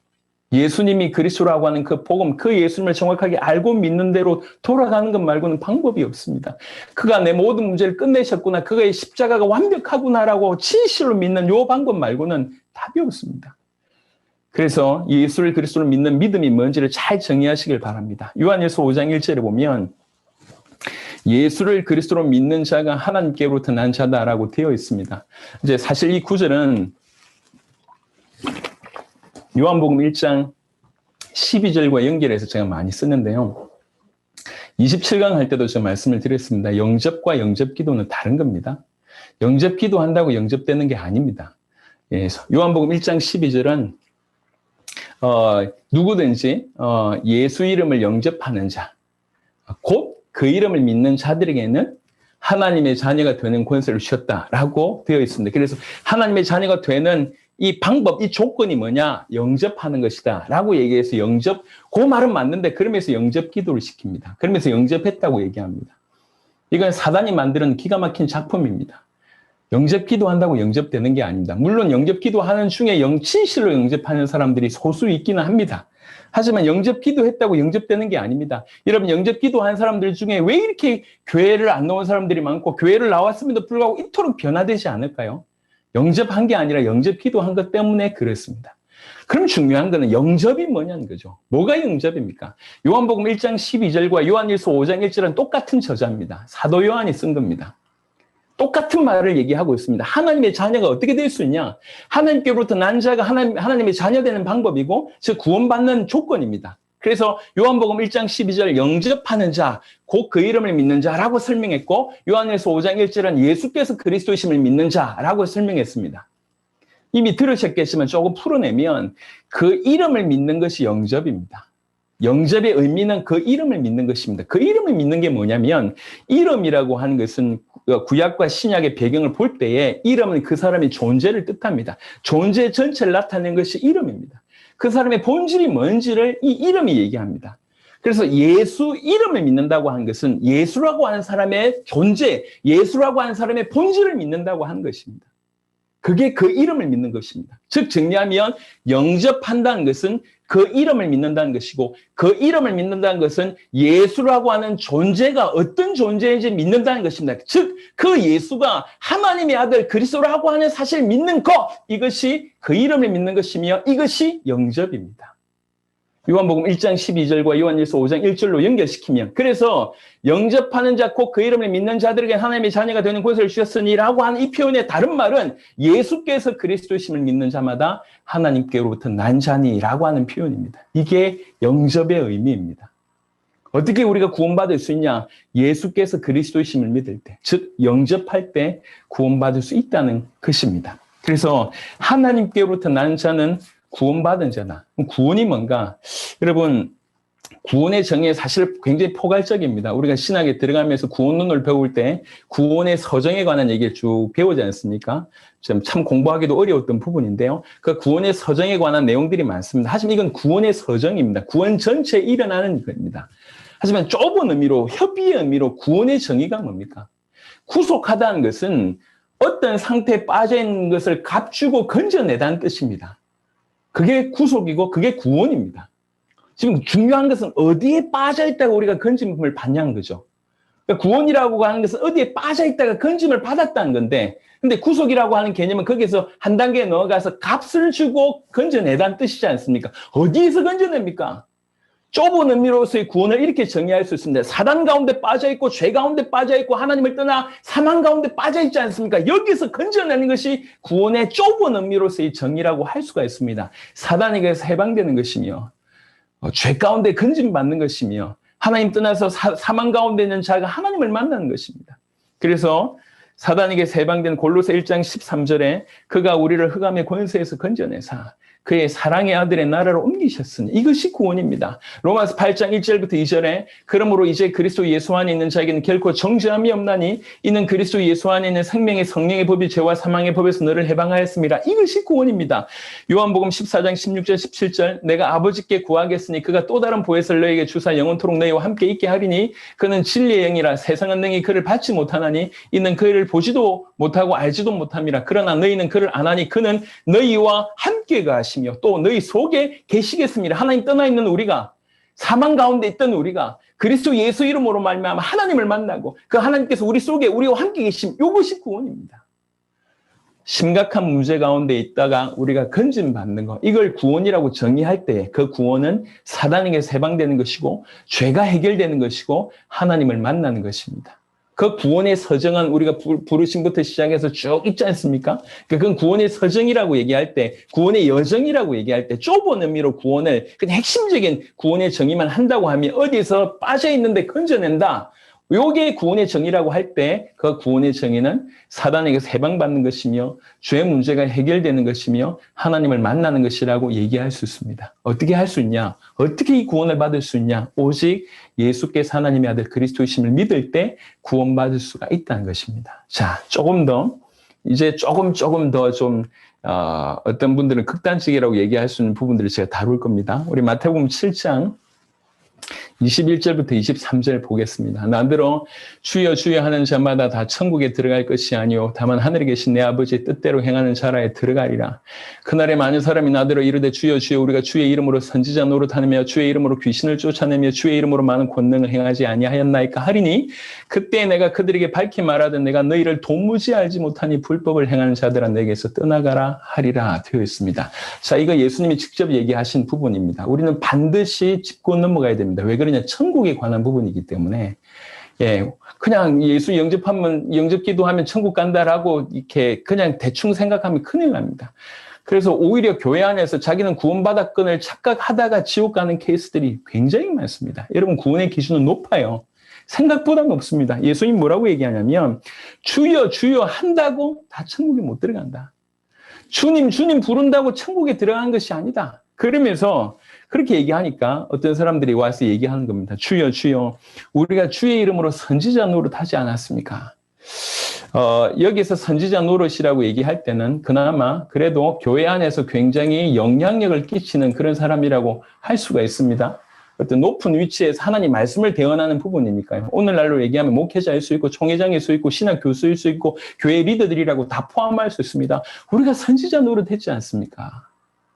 예수님이 그리스도라고 하는 그 복음, 그 예수님을 정확하게 알고 믿는 대로 돌아가는 것 말고는 방법이 없습니다. 그가 내 모든 문제를 끝내셨구나, 그의 십자가가 완벽하구나라고 진실로 믿는 요 방법 말고는 답이 없습니다. 그래서 예수를 그리스도를 믿는 믿음이 뭔지를 잘 정의하시길 바랍니다. 요한일서 5장 1절에 보면 예수를 그리스도로 믿는 자가 하나님께로부터 난 자다라고 되어 있습니다. 이제 사실 이 구절은 요한복음 1장 12절과 연결해서 제가 많이 쓰는데요. 27강 할 때도 제가 말씀을 드렸습니다. 영접과 영접기도는 다른 겁니다. 영접기도 한다고 영접되는 게 아닙니다. 예, 요한복음 1장 12절은 누구든지 예수 이름을 영접하는 자, 곧 그 이름을 믿는 자들에게는 하나님의 자녀가 되는 권세를 주셨다라고 되어 있습니다. 그래서 하나님의 자녀가 되는 이 방법, 이 조건이 뭐냐? 영접하는 것이다 라고 얘기해서 영접, 그 말은 맞는데 그러면서 영접 기도를 시킵니다. 그러면서 영접했다고 얘기합니다. 이건 사단이 만드는 기가 막힌 작품입니다. 영접 기도한다고 영접되는 게 아닙니다. 물론 영접 기도하는 중에 진실로 영접하는 사람들이 소수 있기는 합니다. 하지만 영접 기도했다고 영접되는 게 아닙니다. 여러분, 영접 기도한 사람들 중에 왜 이렇게 교회를 안 나온 사람들이 많고 교회를 나왔음에도 불구하고 이토록 변화되지 않을까요? 영접한 게 아니라 영접 기도한 것 때문에 그렇습니다. 그럼 중요한 거는 영접이 뭐냐는 거죠. 뭐가 영접입니까? 요한복음 1장 12절과 요한일서 5장 1절은 똑같은 저자입니다. 사도 요한이 쓴 겁니다. 똑같은 말을 얘기하고 있습니다. 하나님의 자녀가 어떻게 될 수 있냐? 하나님께로부터 난 자가 하나님의 자녀 되는 방법이고, 즉 구원받는 조건입니다. 그래서 요한복음 1장 12절 영접하는 자, 곧 그 이름을 믿는 자라고 설명했고, 요한일서 5장 1절은 예수께서 그리스도이심을 믿는 자라고 설명했습니다. 이미 들으셨겠지만 조금 풀어내면 그 이름을 믿는 것이 영접입니다. 영접의 의미는 그 이름을 믿는 것입니다. 그 이름을 믿는 게 뭐냐면, 이름이라고 하는 것은 구약과 신약의 배경을 볼 때에 이름은 그 사람의 존재를 뜻합니다. 존재 전체를 나타내는 것이 이름입니다. 그 사람의 본질이 뭔지를 이 이름이 얘기합니다. 그래서 예수 이름을 믿는다고 하는 것은 예수라고 하는 사람의 존재, 예수라고 하는 사람의 본질을 믿는다고 하는 것입니다. 그게 그 이름을 믿는 것입니다. 즉 정리하면 영접한다는 것은 그 이름을 믿는다는 것이고, 그 이름을 믿는다는 것은 예수라고 하는 존재가 어떤 존재인지 믿는다는 것입니다. 즉 그 예수가 하나님의 아들 그리스도라고 하는 사실을 믿는 것, 이것이 그 이름을 믿는 것이며 이것이 영접입니다. 요한복음 1장 12절과 요한일서 5장 1절로 연결시키면, 그래서 영접하는 자 곧 그 이름을 믿는 자들에게 하나님의 자녀가 되는 권세를 주셨으니라고 하는 이 표현의 다른 말은 예수께서 그리스도심을 믿는 자마다 하나님께로부터 난 자니라고 하는 표현입니다. 이게 영접의 의미입니다. 어떻게 우리가 구원받을 수 있냐? 예수께서 그리스도이심을 믿을 때, 즉 영접할 때 구원받을 수 있다는 것입니다. 그래서 하나님께로부터 난 자는 구원받은 자다. 구원이 뭔가? 여러분, 구원의 정의 사실 굉장히 포괄적입니다. 우리가 신학에 들어가면서 구원론을 배울 때 구원의 서정에 관한 얘기를 쭉 배우지 않습니까? 참 공부하기도 어려웠던 부분인데요. 그 구원의 서정에 관한 내용들이 많습니다. 하지만 이건 구원의 서정입니다. 구원 전체에 일어나는 겁니다. 하지만 좁은 의미로, 협의의 의미로 구원의 정의가 뭡니까? 구속하다는 것은 어떤 상태에 빠져 있는 것을 값주고 건져내다는 뜻입니다. 그게 구속이고 그게 구원입니다. 지금 중요한 것은 어디에 빠져있다가 우리가 건짐을 받냐는 거죠. 그러니까 구원이라고 하는 것은 어디에 빠져있다가 건짐을 받았다는 건데, 근데 구속이라고 하는 개념은 거기서 한 단계 넣어가서 값을 주고 건져내다는 뜻이지 않습니까? 어디에서 건져냅니까? 좁은 의미로서의 구원을 이렇게 정의할 수 있습니다. 사단 가운데 빠져있고 죄 가운데 빠져있고 하나님을 떠나 사망 가운데 빠져있지 않습니까? 여기서 건져내는 것이 구원의 좁은 의미로서의 정의라고 할 수가 있습니다. 사단에게서 해방되는 것이며 죄 가운데 건짐받는 것이며 하나님 떠나서 사망 가운데 있는 자가 하나님을 만나는 것입니다. 그래서 사단에게서 해방된 골로새 1장 13절에 그가 우리를 흑암의 권세에서 건져내사 그의 사랑의 아들의 나라로 옮기셨으니 이것이 구원입니다. 로마서 8장 1절부터 2절에 그러므로 이제 그리스도 예수 안에 있는 자에게는 결코 정죄함이 없나니 이는 그리스도 예수 안에 있는 생명의 성령의 법이 죄와 사망의 법에서 너를 해방하였습니다. 이것이 구원입니다. 요한복음 14장 16절 17절 내가 아버지께 구하겠으니 그가 또 다른 보혜사를 너에게 주사 영원토록 너희와 함께 있게 하리니 그는 진리의 영이라 세상은 능히 그를 받지 못하나니 이는 그를 보지도 못하고 알지도 못함이라 그러나 너희는 그를 아나니 그는 너희와 함께 가시니 또 너희 속에 계시겠습니다. 하나님 떠나 있는 우리가 사망 가운데 있던 우리가 그리스도 예수 이름으로 말미암아 하나님을 만나고 그 하나님께서 우리 속에 우리와 함께 계심 이것이 구원입니다. 심각한 문제 가운데 있다가 우리가 건짐받는 것 이걸 구원이라고 정의할 때 그 구원은 사단에게서 해방되는 것이고 죄가 해결되는 것이고 하나님을 만나는 것입니다. 그 구원의 서정은 우리가 부르심부터 시작해서 쭉 있지 않습니까? 그건 구원의 서정이라고 얘기할 때, 구원의 여정이라고 얘기할 때 좁은 의미로 구원을 그냥 핵심적인 구원의 정의만 한다고 하면 어디서 빠져있는데 건져낸다. 요게 구원의 정의라고 할 때 그 구원의 정의는 사단에게서 해방받는 것이며 죄의 문제가 해결되는 것이며 하나님을 만나는 것이라고 얘기할 수 있습니다. 어떻게 할 수 있냐? 어떻게 이 구원을 받을 수 있냐? 오직 예수께서 하나님의 아들 그리스도이심을 믿을 때 구원받을 수가 있다는 것입니다. 자, 조금 더 이제 조금 더 좀 어떤 분들은 극단적이라고 얘기할 수 있는 부분들을 제가 다룰 겁니다. 우리 마태복음 7장 21절부터 23절 보겠습니다. 나더러 주여 주여 하는 자마다 다 천국에 들어갈 것이 아니요 다만 하늘에 계신 내 아버지의 뜻대로 행하는 자라에 들어가리라. 그날에 많은 사람이 나더러 이르되 주여 주여 우리가 주의 이름으로 선지자 노릇하며 주의 이름으로 귀신을 쫓아내며 주의 이름으로 많은 권능을 행하지 아니하였나이까 하리니 그때 내가 그들에게 밝히 말하되 내가 너희를 도무지 알지 못하니 불법을 행하는 자들아 내게서 떠나가라 하리라 되어 있습니다. 자, 이거 예수님이 직접 얘기하신 부분입니다. 우리는 반드시 짚고 넘어가야 됩니다. 왜 그러냐? 천국에 관한 부분이기 때문에. 예, 그냥 예수 영접 기도하면 천국 간다라고 이렇게 그냥 대충 생각하면 큰일 납니다. 그래서 오히려 교회 안에서 자기는 구원받았건을 착각하다가 지옥 가는 케이스들이 굉장히 많습니다. 여러분, 구원의 기준은 높아요. 생각보다 높습니다. 예수님 뭐라고 얘기하냐면 주여 주여 한다고 다 천국에 못 들어간다. 주님 부른다고 천국에 들어간 것이 아니다. 그러면서 그렇게 얘기하니까 어떤 사람들이 와서 얘기하는 겁니다. 주여 주여 우리가 주의 이름으로 선지자 노릇하지 않았습니까? 여기서 선지자 노릇이라고 얘기할 때는 그나마 그래도 교회 안에서 굉장히 영향력을 끼치는 그런 사람이라고 할 수가 있습니다. 어떤 높은 위치에서 하나님 말씀을 대언하는 부분이니까요. 오늘날로 얘기하면 목회자일 수 있고 총회장일 수 있고 신학 교수일 수 있고 교회 리더들이라고 다 포함할 수 있습니다. 우리가 선지자 노릇했지 않습니까?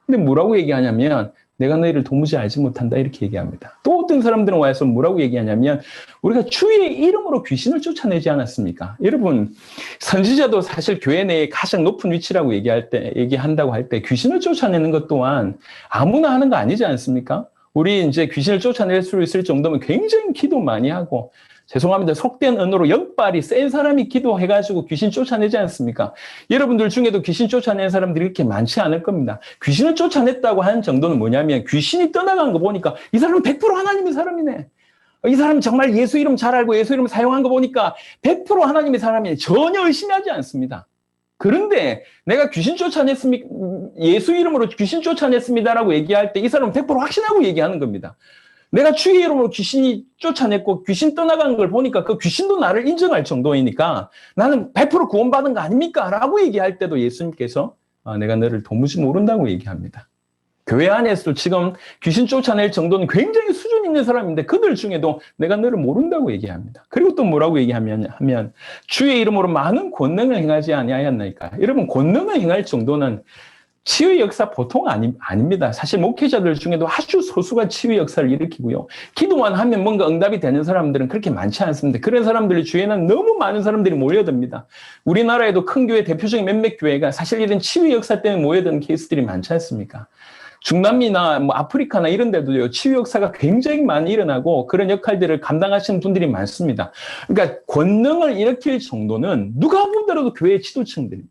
근데 뭐라고 얘기하냐면 내가 너희를 도무지 알지 못한다 이렇게 얘기합니다. 또 어떤 사람들은 와서 뭐라고 얘기하냐면 우리가 주의 이름으로 귀신을 쫓아내지 않았습니까? 여러분, 선지자도 사실 교회 내에 가장 높은 위치라고 얘기한다고 할 때 귀신을 쫓아내는 것 또한 아무나 하는 거 아니지 않습니까? 우리 이제 귀신을 쫓아낼 수 있을 정도면 굉장히 기도 많이 하고 죄송합니다. 속된 언어로 역발이 센 사람이 기도해가지고 귀신 쫓아내지 않습니까? 여러분들 중에도 귀신 쫓아낸 사람들이 이렇게 많지 않을 겁니다. 귀신을 쫓아냈다고 하는 정도는 뭐냐면 귀신이 떠나간 거 보니까 이 사람은 100% 하나님의 사람이네. 이 사람 정말 예수 이름 잘 알고 예수 이름 사용한 거 보니까 100% 하나님의 사람이네. 전혀 의심하지 않습니다. 그런데 내가 귀신 쫓아냈습니까? 예수 이름으로 귀신 쫓아냈습니다라고 얘기할 때 이 사람은 100% 확신하고 얘기하는 겁니다. 내가 주의 이름으로 귀신이 쫓아냈고 귀신 떠나간 걸 보니까 그 귀신도 나를 인정할 정도이니까 나는 100% 구원받은 거 아닙니까? 라고 얘기할 때도 예수님께서 내가 너를 도무지 모른다고 얘기합니다. 교회 안에서도 지금 귀신 쫓아낼 정도는 굉장히 수준 있는 사람인데 그들 중에도 내가 너를 모른다고 얘기합니다. 그리고 또 뭐라고 얘기하면 주의 이름으로 많은 권능을 행하지 아니하였나이까. 여러분, 권능을 행할 정도는 치유의 역사 보통 아닙니다. 사실 목회자들 중에도 아주 소수가 치유의 역사를 일으키고요. 기도만 하면 뭔가 응답이 되는 사람들은 그렇게 많지 않습니다. 그런 사람들이 주위에는 너무 많은 사람들이 모여듭니다. 우리나라에도 큰 교회 대표적인 몇몇 교회가 사실 이런 치유의 역사 때문에 모여드는 케이스들이 많지 않습니까? 중남미나 뭐 아프리카나 이런 데도요, 치유 역사가 굉장히 많이 일어나고 그런 역할들을 감당하시는 분들이 많습니다. 그러니까 권능을 일으킬 정도는 누가 보더라도 교회 지도층들입니다.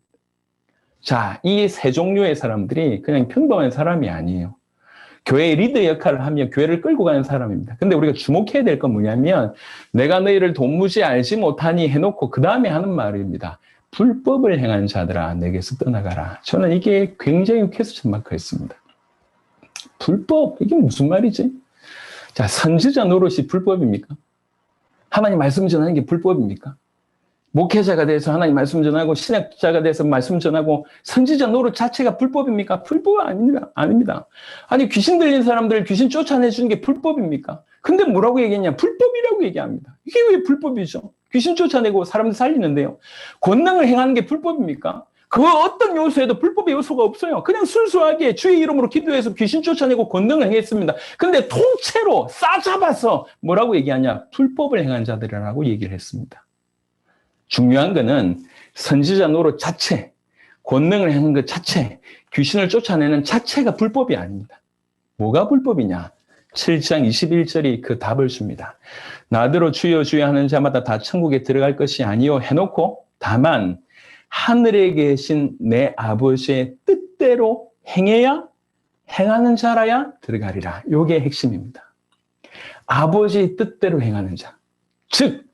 자, 이 세 종류의 사람들이 그냥 평범한 사람이 아니에요. 교회의 리더 역할을 하며 교회를 끌고 가는 사람입니다. 근데 우리가 주목해야 될 건 뭐냐면 내가 너희를 도무지 알지 못하니 해놓고 그 다음에 하는 말입니다. 불법을 행한 자들아 내게서 떠나가라. 저는 이게 굉장히 퀘스천 마크였습니다. 불법? 이게 무슨 말이지? 자, 선지자 노릇이 불법입니까? 하나님 말씀 전하는 게 불법입니까? 목회자가 돼서 하나님 말씀 전하고 신학자가 돼서 말씀 전하고 선지자 노릇 자체가 불법입니까? 불법 아닙니다. 아니 귀신 들린 사람들 귀신 쫓아내주는 게 불법입니까? 근데 뭐라고 얘기했냐? 불법이라고 얘기합니다. 이게 왜 불법이죠? 귀신 쫓아내고 사람들 살리는데요. 권능을 행하는 게 불법입니까? 그 어떤 요소에도 불법의 요소가 없어요. 그냥 순수하게 주의 이름으로 기도해서 귀신 쫓아내고 권능을 행했습니다. 근데 통째로 싸잡아서 뭐라고 얘기하냐? 불법을 행한 자들이라고 얘기를 했습니다. 중요한 거는 선지자 노릇 자체, 권능을 행한 것 자체, 귀신을 쫓아내는 자체가 불법이 아닙니다. 뭐가 불법이냐? 7장 21절이 그 답을 줍니다. 나더러 주여 주여 하는 자마다 다 천국에 들어갈 것이 아니요 해놓고 다만 하늘에 계신 내 아버지의 뜻대로 행해야 행하는 자라야 들어가리라. 이게 핵심입니다. 아버지의 뜻대로 행하는 자. 즉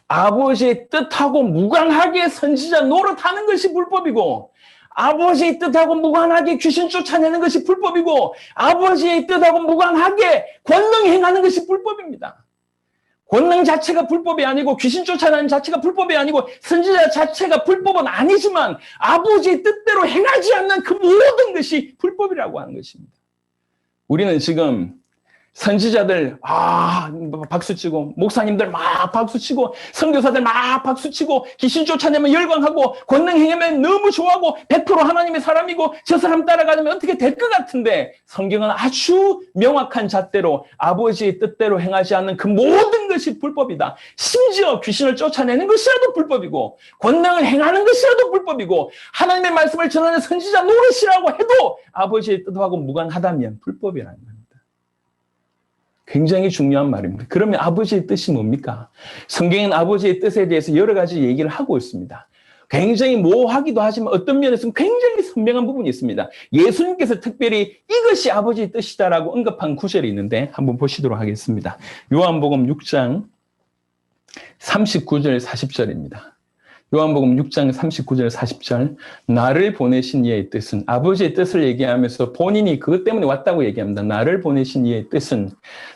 아버지의 뜻하고 무관하게 선지자 노릇하는 것이 불법이고 아버지의 뜻하고 무관하게 귀신 쫓아내는 것이 불법이고 아버지의 뜻하고 무관하게 권능 행하는 것이 불법입니다. 권능 자체가 불법이 아니고 귀신 쫓아내는 자체가 불법이 아니고 선지자 자체가 불법은 아니지만 아버지의 뜻대로 행하지 않는 그 모든 것이 불법이라고 하는 것입니다. 우리는 지금 선지자들 박수치고 목사님들 막 박수치고 선교사들 막 박수치고 귀신 쫓아내면 열광하고 권능 행하면 너무 좋아하고 100% 하나님의 사람이고 저 사람 따라가면 어떻게 될 것 같은데 성경은 아주 명확한 잣대로 아버지의 뜻대로 행하지 않는 그 모든 것이 불법이다. 심지어 귀신을 쫓아내는 것이라도 불법이고 권능을 행하는 것이라도 불법이고 하나님의 말씀을 전하는 선지자 노릇이라고 해도 아버지의 뜻하고 무관하다면 불법이라는 겁니다. 굉장히 중요한 말입니다. 그러면 아버지의 뜻이 뭡니까? 성경은 아버지의 뜻에 대해서 여러 가지 얘기를 하고 있습니다. 굉장히 모호하기도 하지만 어떤 면에서는 굉장히 선명한 부분이 있습니다. 예수님께서 특별히 이것이 아버지의 뜻이다라고 언급한 구절이 있는데 한번 보시도록 하겠습니다. 요한복음 6장 39절 40절입니다. 요한복음 6장 39절 40절 나를 보내신 이의 뜻은 아버지의 뜻을 얘기하면서 본인이 그것 때문에 왔다고 얘기합니다. 나를 보내신 이의 뜻은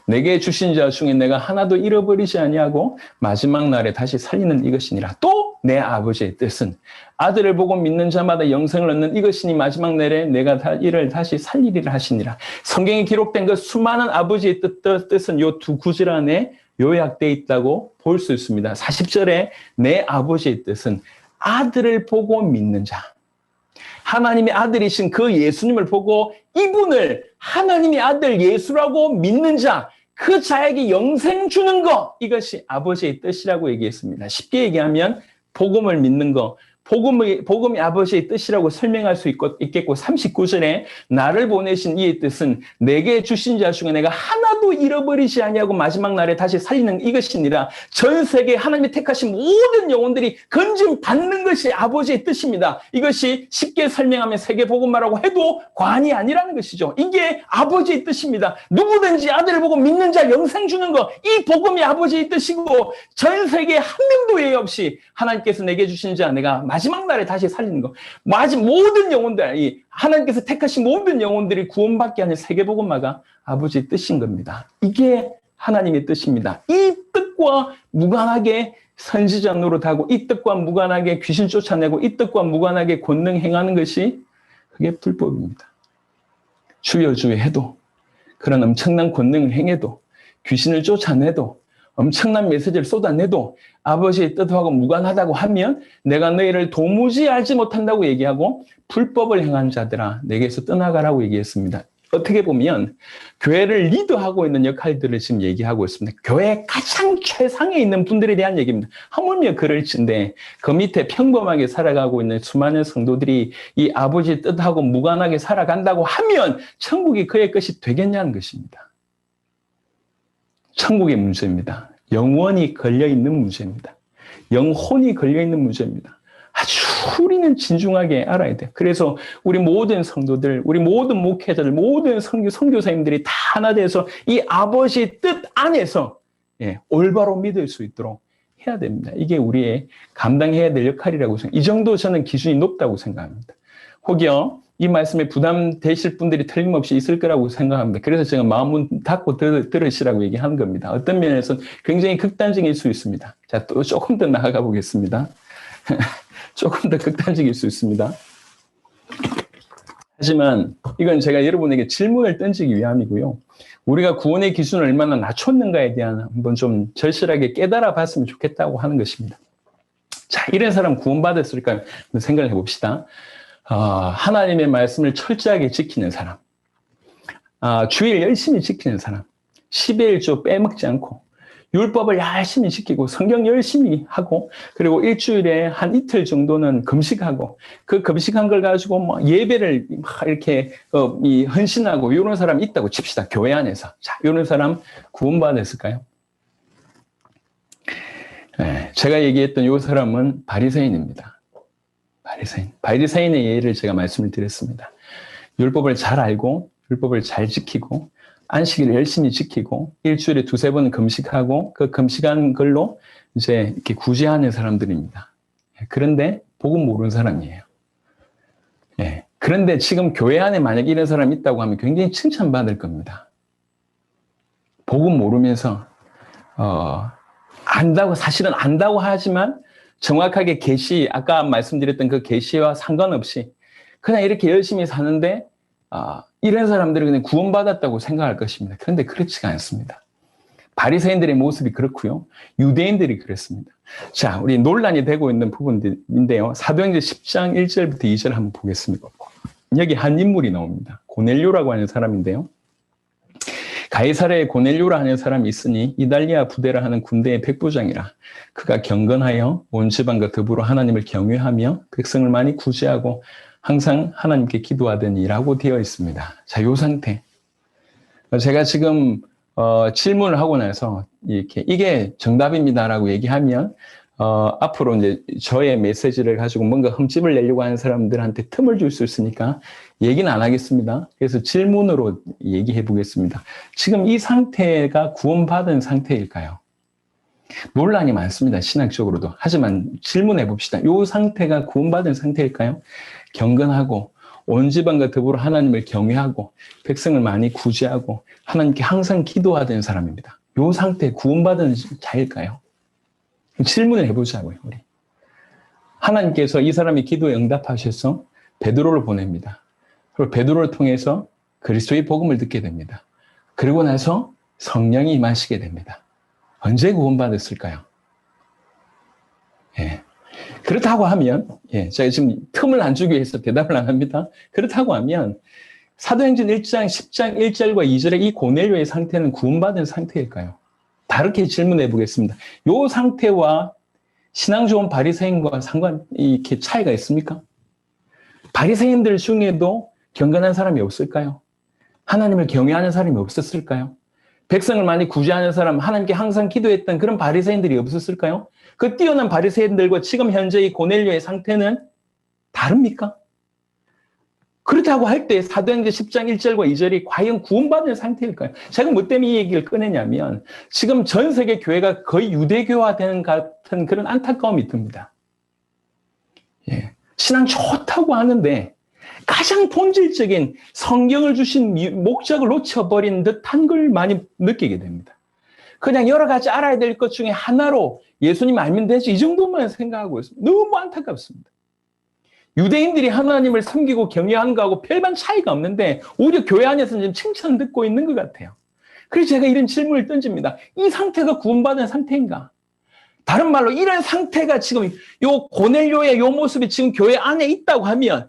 내게 주신 자 중에 내가 하나도 잃어버리지 아니하고 마지막 날에 다시 살리는 이것이니라. 또 내 아버지의 뜻은 아들을 보고 믿는 자마다 영생을 얻는 이것이니 마지막 날에 내가 이를 다시 살리리라 하시니라. 성경에 기록된 그 수많은 아버지의 뜻은 요 두 구절 안에 요약되어 있다고 볼 수 있습니다. 40절에 내 아버지의 뜻은 아들을 보고 믿는 자. 하나님의 아들이신 그 예수님을 보고 이분을 하나님의 아들 예수라고 믿는 자, 그 자에게 영생 주는 것, 이것이 아버지의 뜻이라고 얘기했습니다. 쉽게 얘기하면 복음을 믿는 것, 복음이 아버지의 뜻이라고 설명할 수 있겠고 39절에 나를 보내신 이의 뜻은 내게 주신 자 중에 내가 하나도 잃어버리지 아니하고 마지막 날에 다시 살리는 이것이니라. 전 세계 하나님이 택하신 모든 영혼들이 건짐 받는 것이 아버지의 뜻입니다. 이것이 쉽게 설명하면 세계복음화라고 해도 과언이 아니라는 것이죠. 이게 아버지의 뜻입니다. 누구든지 아들을 보고 믿는 자 영생 주는 것, 이 복음이 아버지의 뜻이고 전 세계에 한 명도 예외 없이 하나님께서 내게 주신 자 내가 마지막 날에 다시 살리는 것. 모든 영혼들, 하나님께서 택하신 모든 영혼들이 구원받게 하는 세계복음화가 아버지의 뜻인 겁니다. 이게 하나님의 뜻입니다. 이 뜻과 무관하게 선지자 노릇하고 이 뜻과 무관하게 귀신 쫓아내고 이 뜻과 무관하게 권능 행하는 것이 그게 불법입니다. 주여 주여 해도 그런 엄청난 권능을 행해도 귀신을 쫓아내도 엄청난 메시지를 쏟아내도 아버지의 뜻하고 무관하다고 하면 내가 너희를 도무지 알지 못한다고 얘기하고 불법을 행한 자들아 내게서 떠나가라고 얘기했습니다. 어떻게 보면 교회를 리드하고 있는 역할들을 지금 얘기하고 있습니다. 교회 가장 최상에 있는 분들에 대한 얘기입니다. 하물며 그럴진데 그 밑에 평범하게 살아가고 있는 수많은 성도들이 이 아버지 뜻하고 무관하게 살아간다고 하면 천국이 그의 것이 되겠냐는 것입니다. 천국의 문제입니다. 영원히 걸려있는 문제입니다. 영혼이 걸려있는 문제입니다. 아주 우리는 진중하게 알아야 돼요. 그래서 우리 모든 성도들, 우리 모든 목회자들, 모든 선교사님들이 다 하나 돼서 이 아버지 뜻 안에서 올바로 믿을 수 있도록 해야 됩니다. 이게 우리의 감당해야 될 역할이라고 생각합니다. 이 정도 저는 기준이 높다고 생각합니다. 혹여 이 말씀에 부담되실 분들이 틀림없이 있을 거라고 생각합니다. 그래서 제가 마음문 닫고 들으시라고 얘기하는 겁니다. 어떤 면에서는 굉장히 극단적일 수 있습니다. 자, 또 조금 더 나아가 보겠습니다. 조금 더 극단적일 수 있습니다. 하지만 이건 제가 여러분에게 질문을 던지기 위함이고요. 우리가 구원의 기준을 얼마나 낮췄는가에 대한 한번 좀 절실하게 깨달아 봤으면 좋겠다고 하는 것입니다. 자, 이런 사람 구원받았을까요? 한번 생각을 해봅시다. 하나님의 말씀을 철저하게 지키는 사람, 주일 열심히 지키는 사람, 11조 빼먹지 않고 율법을 열심히 지키고 성경 열심히 하고 그리고 일주일에 한 이틀 정도는 금식하고 그 금식한 걸 가지고 뭐 예배를 이렇게 헌신하고 이런 사람이 있다고 칩시다. 교회 안에서. 자, 이런 사람 구원받았을까요? 네, 제가 얘기했던 이 사람은 바리새인입니다. 바리새인의 예를 제가 말씀을 드렸습니다. 율법을 잘 알고 율법을 잘 지키고 안식일을 열심히 지키고 일주일에 2-3번 금식하고 그 금식한 걸로 이제 이렇게 구제하는 사람들입니다. 그런데 복음 모르는 사람이에요. 그런데 지금 교회 안에 만약 이런 사람이 있다고 하면 굉장히 칭찬받을 겁니다. 복음 모르면서 안다고 사실은 안다고 하지만 정확하게 계시 아까 말씀드렸던 그 계시와 상관없이 그냥 이렇게 열심히 사는데 이런 사람들은 그냥 구원받았다고 생각할 것입니다. 그런데 그렇지가 않습니다. 바리새인들의 모습이 그렇고요. 유대인들이 그렇습니다. 자, 우리 논란이 되고 있는 부분인데요. 사도행전 10장 1절부터 2절 한번 보겠습니다. 여기 한 인물이 나옵니다. 고넬료라고 하는 사람인데요. 가이사랴에 고넬료라 하는 사람이 있으니 이달리아 부대라 하는 군대의 백부장이라. 그가 경건하여 온 지방과 더불어 하나님을 경외하며 백성을 많이 구제하고 항상 하나님께 기도하더니라고 되어 있습니다. 자, 요 상태. 제가 지금 질문을 하고 나서 이게 정답입니다라고 얘기하면 앞으로 이제 저의 메시지를 가지고 뭔가 흠집을 내려고 하는 사람들한테 틈을 줄 수 있으니까 얘기는 안 하겠습니다. 그래서 질문으로 얘기해 보겠습니다. 지금 이 상태가 구원받은 상태일까요? 논란이 많습니다. 신학적으로도. 하지만 질문해 봅시다. 이 상태가 구원받은 상태일까요? 경건하고 온 지방과 더불어 하나님을 경외하고 백성을 많이 구제하고 하나님께 항상 기도하던 사람입니다. 이 상태 구원받은 자일까요? 질문을 해보자고요. 우리 하나님께서 이 사람이 기도에 응답하셔서 베드로를 보냅니다. 그리고 베드로를 통해서 그리스도의 복음을 듣게 됩니다. 그리고 나서 성령이 임하시게 됩니다. 언제 구원받았을까요? 그렇다고 하면, 제가 지금 틈을 안 주기 위해서 대답을 안 합니다. 그렇다고 하면, 사도행전 1장, 10장 1절과 2절의 이 고넬료의 상태는 구원받은 상태일까요? 다르게 질문해 보겠습니다. 이 상태와 신앙 좋은 바리새인과 이렇게 차이가 있습니까? 바리새인들 중에도 경건한 사람이 없을까요? 하나님을 경외하는 사람이 없었을까요? 백성을 많이 구제하는 사람, 하나님께 항상 기도했던 그런 바리새인들이 없었을까요? 그 뛰어난 바리새인들과 지금 현재 이 고넬료의 상태는 다릅니까? 그렇다고 할 때 사도행전 10장 1절과 2절이 과연 구원받은 상태일까요? 제가 뭐 때문에 이 얘기를 꺼내냐면 지금 전 세계 교회가 거의 유대교화되는 같은 그런 안타까움이 듭니다. 신앙 좋다고 하는데 가장 본질적인 성경을 주신 목적을 놓쳐버린 듯한 걸 많이 느끼게 됩니다. 그냥 여러 가지 알아야 될 것 중에 하나로 예수님 알면 되지 이 정도만 생각하고 있습니다. 너무 안타깝습니다. 유대인들이 하나님을 섬기고 경외하는 거하고 별반 차이가 없는데 오히려 교회 안에서는 지금 칭찬 듣고 있는 것 같아요. 그래서 제가 이런 질문을 던집니다. 이 상태가 구원받은 상태인가? 다른 말로 이런 상태가 지금 요 고넬료의 요 모습이 지금 교회 안에 있다고 하면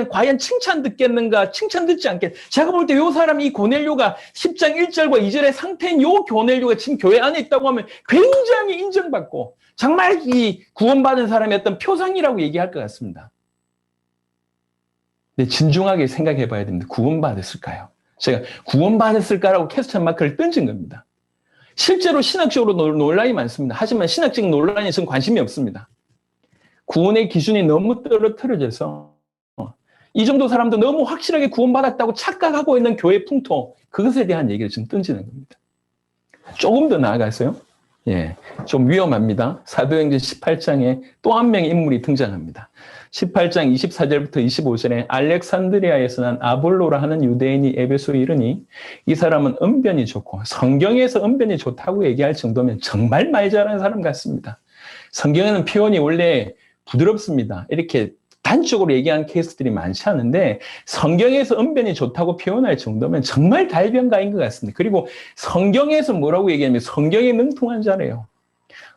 과연 칭찬 듣겠는가? 칭찬 듣지 않겠. 제가 볼 때 요 사람이 이 고넬료가 10장 1절과 2절의 상태인 요 고넬료가 지금 교회 안에 있다고 하면 굉장히 인정받고 정말 이 구원받은 사람의 어떤 표상이라고 얘기할 것 같습니다. 근데 진중하게 생각해 봐야 됩니다. 구원받았을까요? 제가 구원받았을까라고 퀘스천 마크를 던진 겁니다. 실제로 신학적으로 논란이 많습니다. 하지만 신학적인 논란에 저는 관심이 없습니다. 구원의 기준이 너무 떨어뜨려져서 이 정도 사람도 너무 확실하게 구원받았다고 착각하고 있는 교회 풍토, 그것에 대한 얘기를 지금 던지는 겁니다. 조금 더 나아가서요. 좀 위험합니다. 사도행전 18장에 또 한 명의 인물이 등장합니다. 18장 24절부터 25절에 알렉산드리아에서 난 아볼로라 하는 유대인이 에베소에 이르니 이 사람은 언변이 좋고 성경에서 언변이 좋다고 얘기할 정도면 정말 말 잘하는 사람 같습니다. 성경에는 표현이 원래 부드럽습니다. 이렇게 단적으로 얘기하는 케이스들이 많지 않은데 성경에서 언변이 좋다고 표현할 정도면 정말 달변가인 것 같습니다. 그리고 성경에서 뭐라고 얘기하면 성경에 능통한 자래요.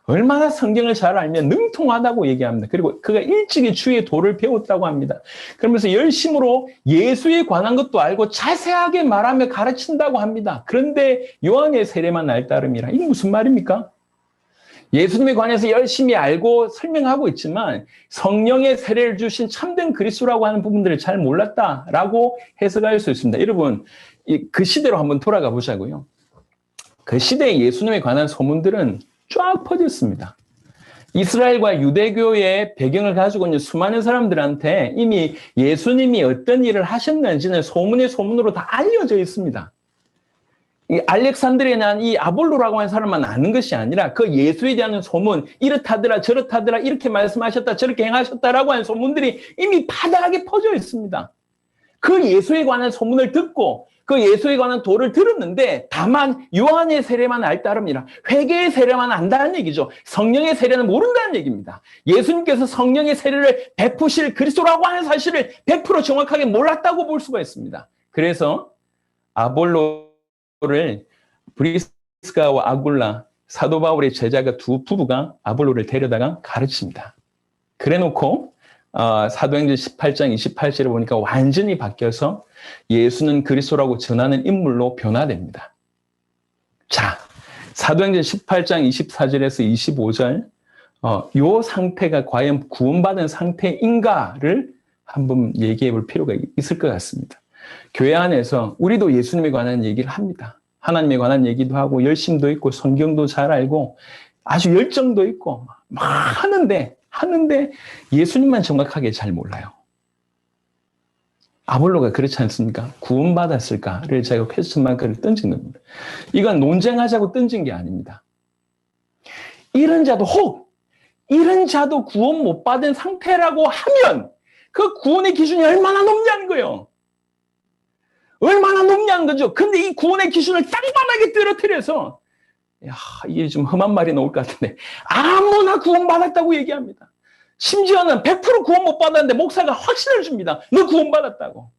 얼마나 성경을 잘 알면 능통하다고 얘기합니다. 그리고 그가 일찍이 주의 도를 배웠다고 합니다. 그러면서 열심으로 예수에 관한 것도 알고 자세하게 말하며 가르친다고 합니다. 그런데 요한의 세례만 알따름이라. 이게 무슨 말입니까? 예수님에 관해서 열심히 알고 설명하고 있지만 성령의 세례를 주신 참된 그리스도라고 하는 부분들을 잘 몰랐다라고 해석할 수 있습니다. 여러분, 그 시대로 한번 돌아가 보자고요. 그 시대의 예수님에 관한 소문들은 쫙 퍼졌습니다. 이스라엘과 유대교의 배경을 가지고 있는 수많은 사람들한테 이미 예수님이 어떤 일을 하셨는지는 소문의 소문으로 다 알려져 있습니다. 이 알렉산드리아에 난 이 아볼로라고 하는 사람만 아는 것이 아니라 그 예수에 대한 소문, 이렇다더라 저렇다더라 이렇게 말씀하셨다 저렇게 행하셨다라고 하는 소문들이 이미 바닥에 퍼져 있습니다. 그 예수에 관한 소문을 듣고 그 예수에 관한 도를 들었는데 다만 요한의 세례만 알 따름이라 회개의 세례만 안다는 얘기죠. 성령의 세례는 모른다는 얘기입니다. 예수님께서 성령의 세례를 베푸실 그리스도라고 하는 사실을 100% 정확하게 몰랐다고 볼 수가 있습니다. 그래서 아볼로를 브리스가와 아굴라 사도 바울의 제자가 두 부부가 아볼로를 데려다가 가르칩니다. 그래놓고 사도행전 18장 28절에 보니까 완전히 바뀌어서 예수는 그리스도라고 전하는 인물로 변화됩니다. 자, 사도행전 18장 24절에서 25절 이 상태가 과연 구원받은 상태인가를 한번 얘기해 볼 필요가 있을 것 같습니다. 교회 안에서 우리도 예수님에 관한 얘기를 합니다. 하나님에 관한 얘기도 하고 열심도 있고 성경도 잘 알고 아주 열정도 있고 막 하는데 예수님만 정확하게 잘 몰라요. 아볼로가 그렇지 않습니까? 구원받았을까를 제가 퀘스천 마크를 던진 겁니다. 이건 논쟁하자고 던진 게 아닙니다. 이런 자도 구원 못 받은 상태라고 하면 그 구원의 기준이 얼마나 높냐는 거예요. 얼마나 높냐는 거죠. 근데 이 구원의 기준을 땅바닥에 떨어뜨려서 이게 좀 험한 말이 나올 것 같은데 아무나 구원받았다고 얘기합니다. 심지어는 100% 구원 못 받았는데 목사가 확신을 줍니다. 너 구원받았다고.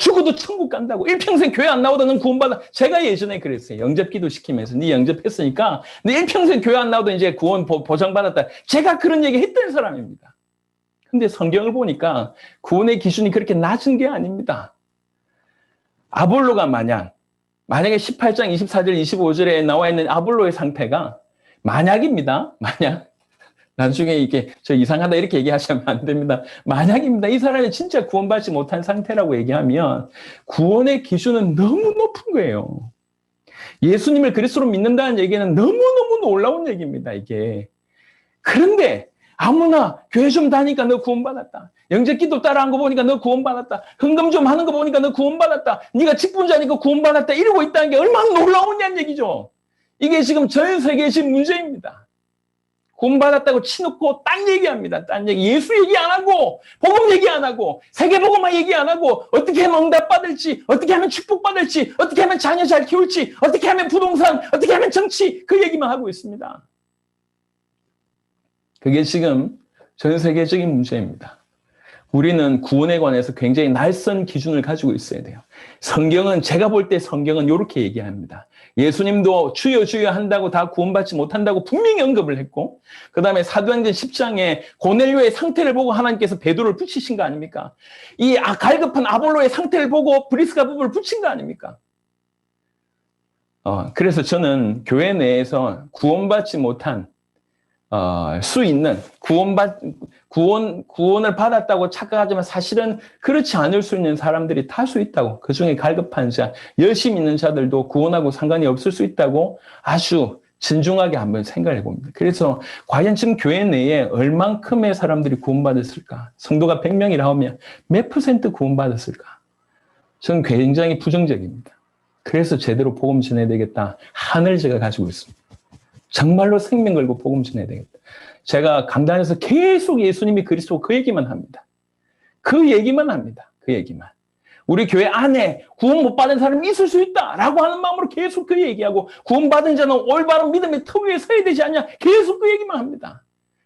죽어도 천국 간다고. 일평생 교회 안 나오다 넌 구원받아. 제가 예전에 그랬어요. 영접기도 시키면서 네 영접했으니까 너 일평생 교회 안 나오다 이제 구원 보장받았다. 제가 그런 얘기 했던 사람입니다. 근데 성경을 보니까 구원의 기준이 그렇게 낮은 게 아닙니다. 아볼로가 만약에 18장 24절 25절에 나와 있는 아볼로의 상태가 만약입니다. 나중에 이게 저 이상하다 이렇게 얘기하시면 안 됩니다. 만약입니다. 이 사람이 진짜 구원받지 못한 상태라고 얘기하면 구원의 기준은 너무 높은 거예요. 예수님을 그리스도로 믿는다는 얘기는 너무너무 놀라운 얘기입니다. 이게. 그런데 아무나 교회 좀 다니까 너 구원받았다. 영접기도 따라한 거 보니까 너 구원받았다. 헌금 좀 하는 거 보니까 너 구원받았다. 네가 직분자니까 구원받았다. 이러고 있다는 게 얼마나 놀라우냐는 얘기죠. 이게 지금 전 세계의 지금 문제입니다. 구원받았다고 치놓고 딴 얘기합니다. 딴 얘기. 예수 얘기 안 하고 복음 얘기 안 하고 세계복음화 얘기 안 하고 어떻게 하면 응답받을지 어떻게 하면 축복받을지 어떻게 하면 자녀 잘 키울지 어떻게 하면 부동산 어떻게 하면 정치 그 얘기만 하고 있습니다. 그게 지금 전 세계적인 문제입니다. 우리는 구원에 관해서 굉장히 날선 기준을 가지고 있어야 돼요. 성경은, 제가 볼 때 성경은 이렇게 얘기합니다. 예수님도 주여 주여 한다고 다 구원받지 못한다고 분명히 언급을 했고, 그 다음에 사도행전 10장에 고넬료의 상태를 보고 하나님께서 베드로를 붙이신 거 아닙니까? 이 갈급한 아볼로의 상태를 보고 브리스가 부부를 붙인 거 아닙니까? 그래서 저는 교회 내에서 구원받지 못한 수 있는 구원을 받았다고 착각하지만 사실은 그렇지 않을 수 있는 사람들이 다수 있다고, 그 중에 갈급한 자, 열심히 있는 자들도 구원하고 상관이 없을 수 있다고 아주 진중하게 한번 생각해 봅니다. 그래서 과연 지금 교회 내에 얼만큼의 사람들이 구원받았을까? 성도가 100명이라 하면 몇 % 구원받았을까? 저는 굉장히 부정적입니다. 그래서 제대로 복음 전해야 되겠다 한을 제가 가지고 있습니다. 정말로 생명 걸고 복음 전해야 되겠다. 제가 강단에서 계속 예수님이 그리스도 그 얘기만 합니다. 그 얘기만 합니다. 그 얘기만. 우리 교회 안에 구원 못 받은 사람이 있을 수 있다라고 하는 마음으로 계속 그 얘기하고, 구원받은 자는 올바른 믿음의 터 위에 서야 되지 않냐, 계속 그 얘기만 합니다.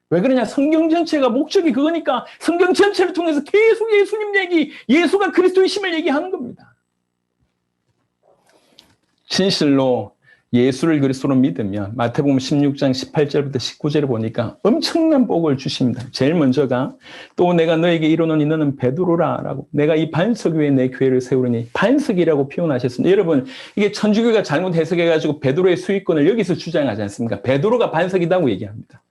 왜 그러냐? 성경 전체가 목적이 그거니까 성경 전체를 통해서 계속 예수님 얘기, 예수가 그리스도이심을 얘기하는 겁니다. 진실로 예수를 그리스도로 믿으면 마태복음 16장 18절부터 19절을 보니까 엄청난 복을 주십니다. 제일 먼저가, 또 내가 너에게 이르노니 너는 베드로라 라고, 내가 이 반석 위에 내 교회를 세우리니, 반석이라고 표현하셨습니다. 여러분, 이게 천주교가 잘못 해석해가지고 베드로의 수익권을 여기서 주장하지 않습니까? 베드로가 반석이라고 얘기합니다.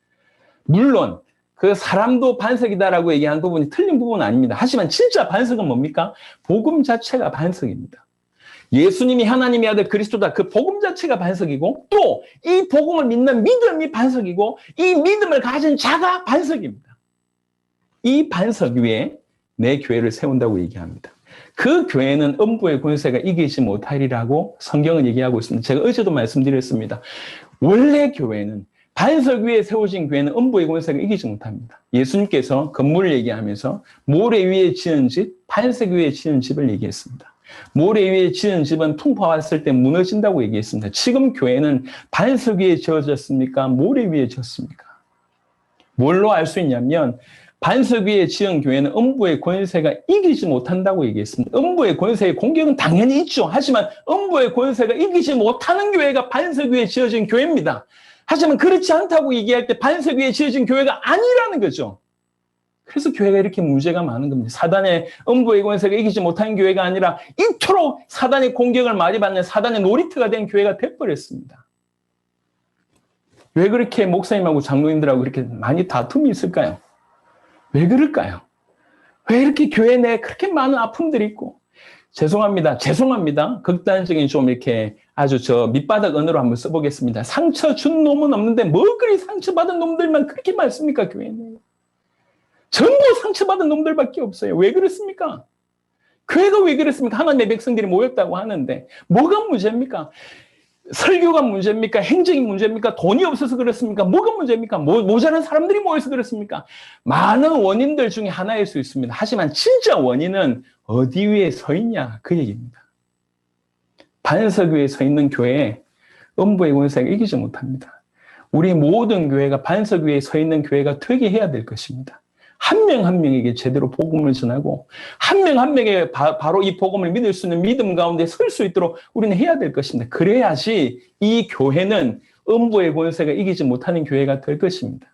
물론 그 사람도 반석이다라고 얘기한 부분이 틀린 부분은 아닙니다. 하지만 진짜 반석은 뭡니까? 복음 자체가 반석입니다. 예수님이 하나님의 아들 그리스도다, 그 복음 자체가 반석이고, 또 이 복음을 믿는 믿음이 반석이고, 이 믿음을 가진 자가 반석입니다. 이 반석 위에 내 교회를 세운다고 얘기합니다. 그 교회는 음부의 권세가 이기지 못하리라고 성경은 얘기하고 있습니다. 제가 어제도 말씀드렸습니다. 원래 교회는, 반석 위에 세워진 교회는 음부의 권세가 이기지 못합니다. 예수님께서 건물을 얘기하면서 모래 위에 지은 집, 반석 위에 지은 집을 얘기했습니다. 모래 위에 지은 집은 풍파 왔을 때 무너진다고 얘기했습니다. 지금 교회는 반석 위에 지어졌습니까? 모래 위에 지었습니까? 뭘로 알 수 있냐면, 반석 위에 지은 교회는 음부의 권세가 이기지 못한다고 얘기했습니다. 음부의 권세의 공격은 당연히 있죠. 하지만 음부의 권세가 이기지 못하는 교회가 반석 위에 지어진 교회입니다. 하지만 그렇지 않다고 얘기할 때 반석 위에 지어진 교회가 아니라는 거죠. 그래서 교회가 이렇게 문제가 많은 겁니다. 사단의 음부의 권세가 이기지 못한 교회가 아니라 이토록 사단의 공격을 많이 받는 사단의 놀이터가 된 교회가 돼버렸습니다. 왜 그렇게 목사님하고 장로님들하고 그렇게 많이 다툼이 있을까요? 왜 그럴까요? 왜 이렇게 교회 내에 그렇게 많은 아픔들이 있고, 죄송합니다. 극단적인 좀 이렇게 아주 밑바닥 언어로 한번 써보겠습니다. 상처 준 놈은 없는데 뭐 그리 상처받은 놈들만 그렇게 많습니까, 교회 내에? 전부 상처받은 놈들밖에 없어요. 왜 그렇습니까? 교회가 왜 그렇습니까? 하나님의 백성들이 모였다고 하는데 뭐가 문제입니까? 설교가 문제입니까? 행정이 문제입니까? 돈이 없어서 그렇습니까? 뭐가 문제입니까? 모자란 사람들이 모여서 그렇습니까? 많은 원인들 중에 하나일 수 있습니다. 하지만 진짜 원인은 어디 위에 서 있냐, 그 얘기입니다. 반석 위에 서 있는 교회에 음부의 권세가 이기지 못합니다. 우리 모든 교회가 반석 위에 서 있는 교회가 되게 해야 될 것입니다. 한 명 한 명에게 제대로 복음을 전하고, 한 명 한 명에게 바로 이 복음을 믿을 수 있는 믿음 가운데 설 수 있도록 우리는 해야 될 것입니다. 그래야지 이 교회는 음부의 권세가 이기지 못하는 교회가 될 것입니다.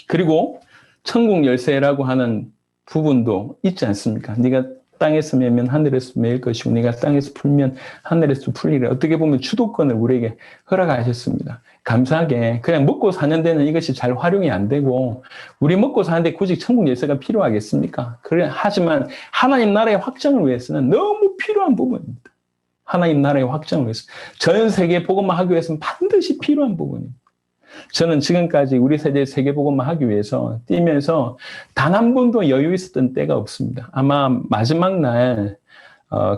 그리고 천국 열쇠라고 하는 부분도 있지 않습니까? 네가 땅에서 매면 하늘에서 매일 것이고 네가 땅에서 풀면 하늘에서 풀리라. 어떻게 보면 주도권을 우리에게 허락하셨습니다. 감사하게 그냥 먹고 사는 데는 이것이 잘 활용이 안 되고, 우리 먹고 사는데 굳이 천국 열쇠가 필요하겠습니까? 그래, 하지만 하나님 나라의 확장을 위해서는 너무 필요한 부분입니다. 하나님 나라의 확장을 위해서, 전 세계 복음만 하기 위해서는 반드시 필요한 부분입니다. 저는 지금까지 우리 세대 세계복음만 하기 위해서 뛰면서 단 한 번도 여유 있었던 때가 없습니다. 아마 마지막 날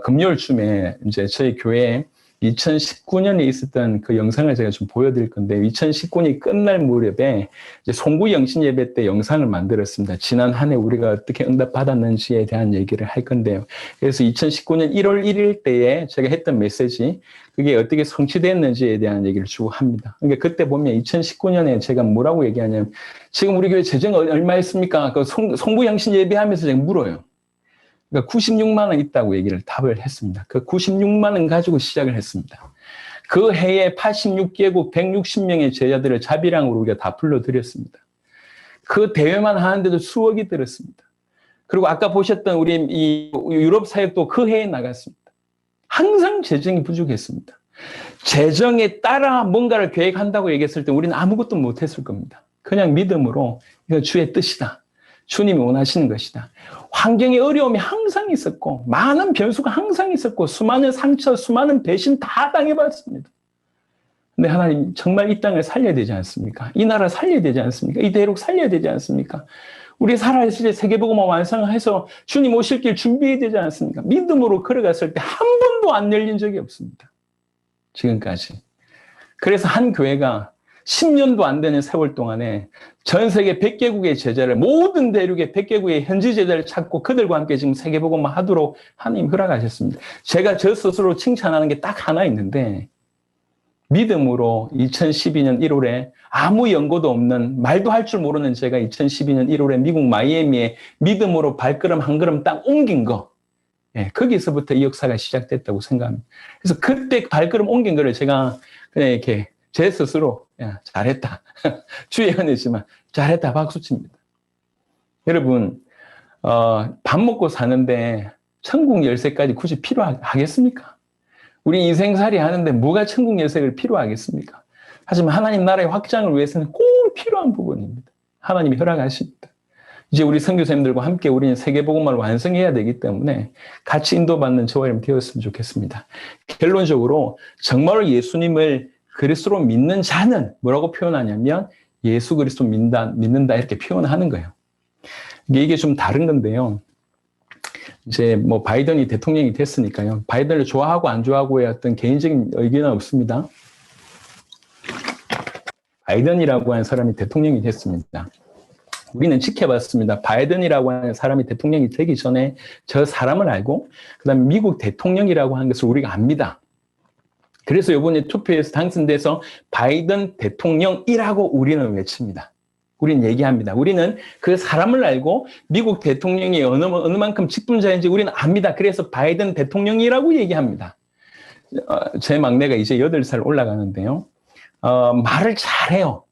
금요일쯤에 이제 저희 교회에 2019년에 있었던 그 영상을 제가 좀 보여드릴 건데 2019년이 끝날 무렵에 이제 송구 영신 예배 때 영상을 만들었습니다. 지난 한 해 우리가 어떻게 응답받았는지에 대한 얘기를 할 건데요. 그래서 2019년 1월 1일 때에 제가 했던 메시지 그게 어떻게 성취됐는지에 대한 얘기를 주고 합니다. 그러니까 그때 보면 2019년에 제가 뭐라고 얘기하냐면 지금 우리 교회 재정 얼마 있습니까? 그 송구 영신 예배하면서 제가 물어요. 그러니까 96만 원 있다고 얘기를 답을 했습니다. 그 96만 원 가지고 시작을 했습니다. 그 해에 86개국 160명의 제자들을 자비랑으로 우리가 다 불러드렸습니다. 그 대회만 하는데도 수억이 들었습니다. 그리고 아까 보셨던 우리 이 유럽 사역도 그 해에 나갔습니다. 항상 재정이 부족했습니다. 재정에 따라 뭔가를 계획한다고 얘기했을 때 우리는 아무것도 못했을 겁니다. 그냥 믿음으로 이거 주의 뜻이다. 주님이 원하시는 것이다. 환경의 어려움이 항상 있었고 많은 변수가 항상 있었고 수많은 상처, 수많은 배신 다 당해봤습니다. 근데 하나님 정말 이 땅을 살려야 되지 않습니까? 이 나라 살려야 되지 않습니까? 이 대륙 살려야 되지 않습니까? 우리 살아있을 때 세계복음화 완성해서 주님 오실 길 준비해야 되지 않습니까? 믿음으로 걸어갔을 때 한 번도 안 열린 적이 없습니다. 지금까지. 그래서 한 교회가 10년도 안 되는 세월 동안에 전 세계 100개국의 제자를 모든 대륙의 100개국의 현지 제자를 찾고 그들과 함께 지금 세계복음화 하도록 하나님 허락하셨습니다. 제가 저 스스로 칭찬하는 게 딱 하나 있는데 믿음으로 2012년 1월에 아무 연고도 없는 말도 할 줄 모르는 제가 2012년 1월에 미국 마이애미에 믿음으로 발걸음 한 걸음 딱 옮긴 거 거기서부터 이 역사가 시작됐다고 생각합니다. 그래서 그때 발걸음 옮긴 거를 제가 그냥 이렇게 제 스스로 야, 잘했다. 주의 은혜지만 잘했다 박수칩니다. 여러분 밥 먹고 사는데 천국 열쇠까지 굳이 필요하겠습니까? 우리 인생살이 하는데 뭐가 천국 열쇠를 필요하겠습니까? 하지만 하나님 나라의 확장을 위해서는 꼭 필요한 부분입니다. 하나님이 허락하십니다. 이제 우리 선교사님들과 함께 우리는 세계복음화를 완성해야 되기 때문에 같이 인도받는 저와 여러분 되었으면 좋겠습니다. 결론적으로 정말로 예수님을 그리스도로 믿는 자는 뭐라고 표현하냐면 예수 그리스도 믿는다 이렇게 표현하는 거예요. 이게 좀 다른 건데요. 이제 뭐 바이든이 대통령이 됐으니까요. 바이든을 좋아하고 안 좋아하고의 어떤 개인적인 의견은 없습니다. 바이든이라고 하는 사람이 대통령이 됐습니다. 우리는 지켜봤습니다. 바이든이라고 하는 사람이 대통령이 되기 전에 저 사람을 알고 그다음에 미국 대통령이라고 하는 것을 우리가 압니다. 그래서 이번에 투표에서 당선돼서 바이든 대통령이라고 우리는 외칩니다. 우리는 얘기합니다. 우리는 그 사람을 알고 미국 대통령이 어느 만큼 직분자인지 우리는 압니다. 그래서 바이든 대통령이라고 얘기합니다. 제 막내가 이제 8살 올라가는데요. 말을 잘해요.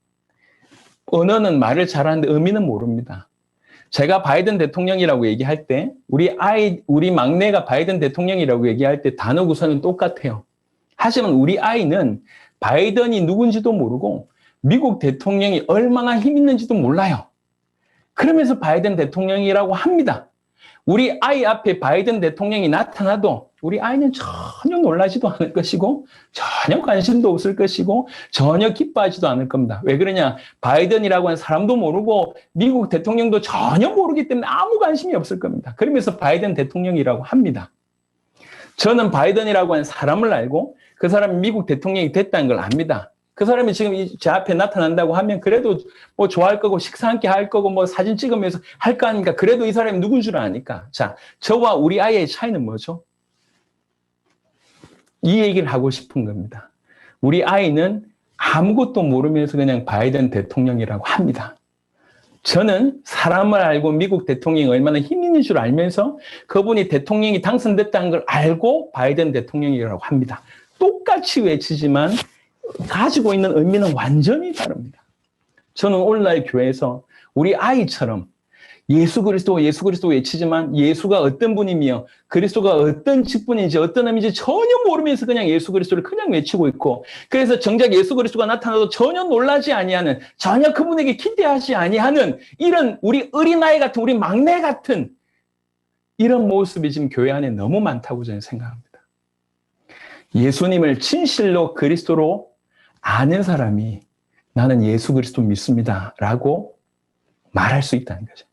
언어는 말을 잘하는데 의미는 모릅니다. 제가 바이든 대통령이라고 얘기할 때 우리 막내가 바이든 대통령이라고 얘기할 때 단어 구성은 똑같아요. 하지만 우리 아이는 바이든이 누군지도 모르고 미국 대통령이 얼마나 힘 있는지도 몰라요. 그러면서 바이든 대통령이라고 합니다. 우리 아이 앞에 바이든 대통령이 나타나도 우리 아이는 전혀 놀라지도 않을 것이고 전혀 관심도 없을 것이고 전혀 기뻐하지도 않을 겁니다. 왜 그러냐? 바이든이라고 하는 사람도 모르고 미국 대통령도 전혀 모르기 때문에 아무 관심이 없을 겁니다. 그러면서 바이든 대통령이라고 합니다. 저는 바이든이라고 하는 사람을 알고 그 사람이 미국 대통령이 됐다는 걸 압니다. 그 사람이 지금 제 앞에 나타난다고 하면 그래도 뭐 좋아할 거고 식사 함께 할 거고 뭐 사진 찍으면서 할 거 아닙니까? 그래도 이 사람이 누군 줄 아니까. 자, 저와 우리 아이의 차이는 뭐죠? 이 얘기를 하고 싶은 겁니다. 우리 아이는 아무것도 모르면서 그냥 바이든 대통령이라고 합니다. 저는 사람을 알고 미국 대통령이 얼마나 힘 있는 줄 알면서 그분이 대통령이 당선됐다는 걸 알고 바이든 대통령이라고 합니다. 똑같이 외치지만 가지고 있는 의미는 완전히 다릅니다. 저는 오늘날 교회에서 우리 아이처럼 예수 그리스도 외치지만 예수가 어떤 분이며 그리스도가 어떤 직분인지 어떤 의미인지 전혀 모르면서 그냥 예수 그리스도를 그냥 외치고 있고 그래서 정작 예수 그리스도가 나타나도 전혀 놀라지 아니하는 전혀 그분에게 기대하지 아니하는 이런 우리 어린아이 같은 우리 막내 같은 이런 모습이 지금 교회 안에 너무 많다고 저는 생각합니다. 예수님을 진실로 그리스도로 아는 사람이 나는 예수 그리스도 믿습니다 라고 말할 수 있다는 거죠.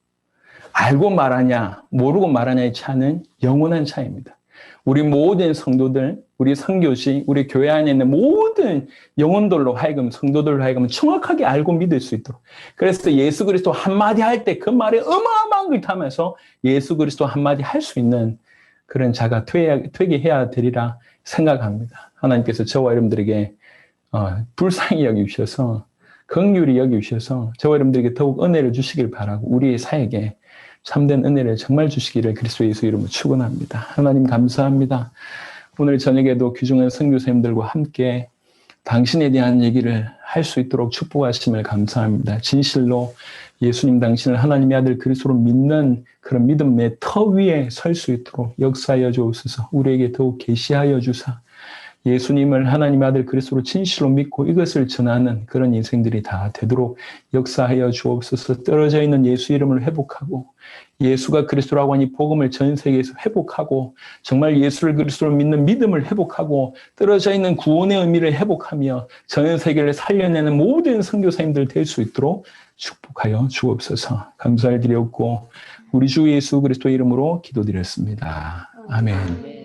알고 말하냐 모르고 말하냐의 차는 영원한 차이입니다. 우리 모든 성도들, 우리 선교지, 우리 교회 안에 있는 모든 영혼들로 하여금, 성도들로 하여금 정확하게 알고 믿을 수 있도록. 그래서 예수 그리스도 한마디 할 때 그 말에 어마어마한 걸 담아서 예수 그리스도 한마디 할 수 있는 그런 자가 되게 해야 되리라 생각합니다. 하나님께서 저와 여러분들에게 불쌍히 여기셔서, 긍휼히 여기셔서 저와 여러분들에게 더욱 은혜를 주시길 바라고, 우리의 사역에 참된 은혜를 정말 주시기를 그리스도 예수 이름으로 축원합니다. 하나님 감사합니다. 오늘 저녁에도 귀중한 선교사님들과 함께 당신에 대한 얘기를 할 수 있도록 축복하심을 감사합니다. 진실로 예수님 당신을 하나님의 아들 그리스도로 믿는 그런 믿음의 터 위에 설 수 있도록 역사하여 주옵소서. 우리에게 더욱 계시하여 주사 예수님을 하나님의 아들 그리스도로 진실로 믿고 이것을 전하는 그런 인생들이 다 되도록 역사하여 주옵소서. 떨어져 있는 예수 이름을 회복하고 예수가 그리스도라고 하니 복음을 전 세계에서 회복하고 정말 예수를 그리스도로 믿는 믿음을 회복하고 떨어져 있는 구원의 의미를 회복하며 전 세계를 살려내는 모든 선교사님들 될 수 있도록 축복하여 주옵소서. 감사를 드렸고 우리 주 예수 그리스도 이름으로 기도드렸습니다. 아멘.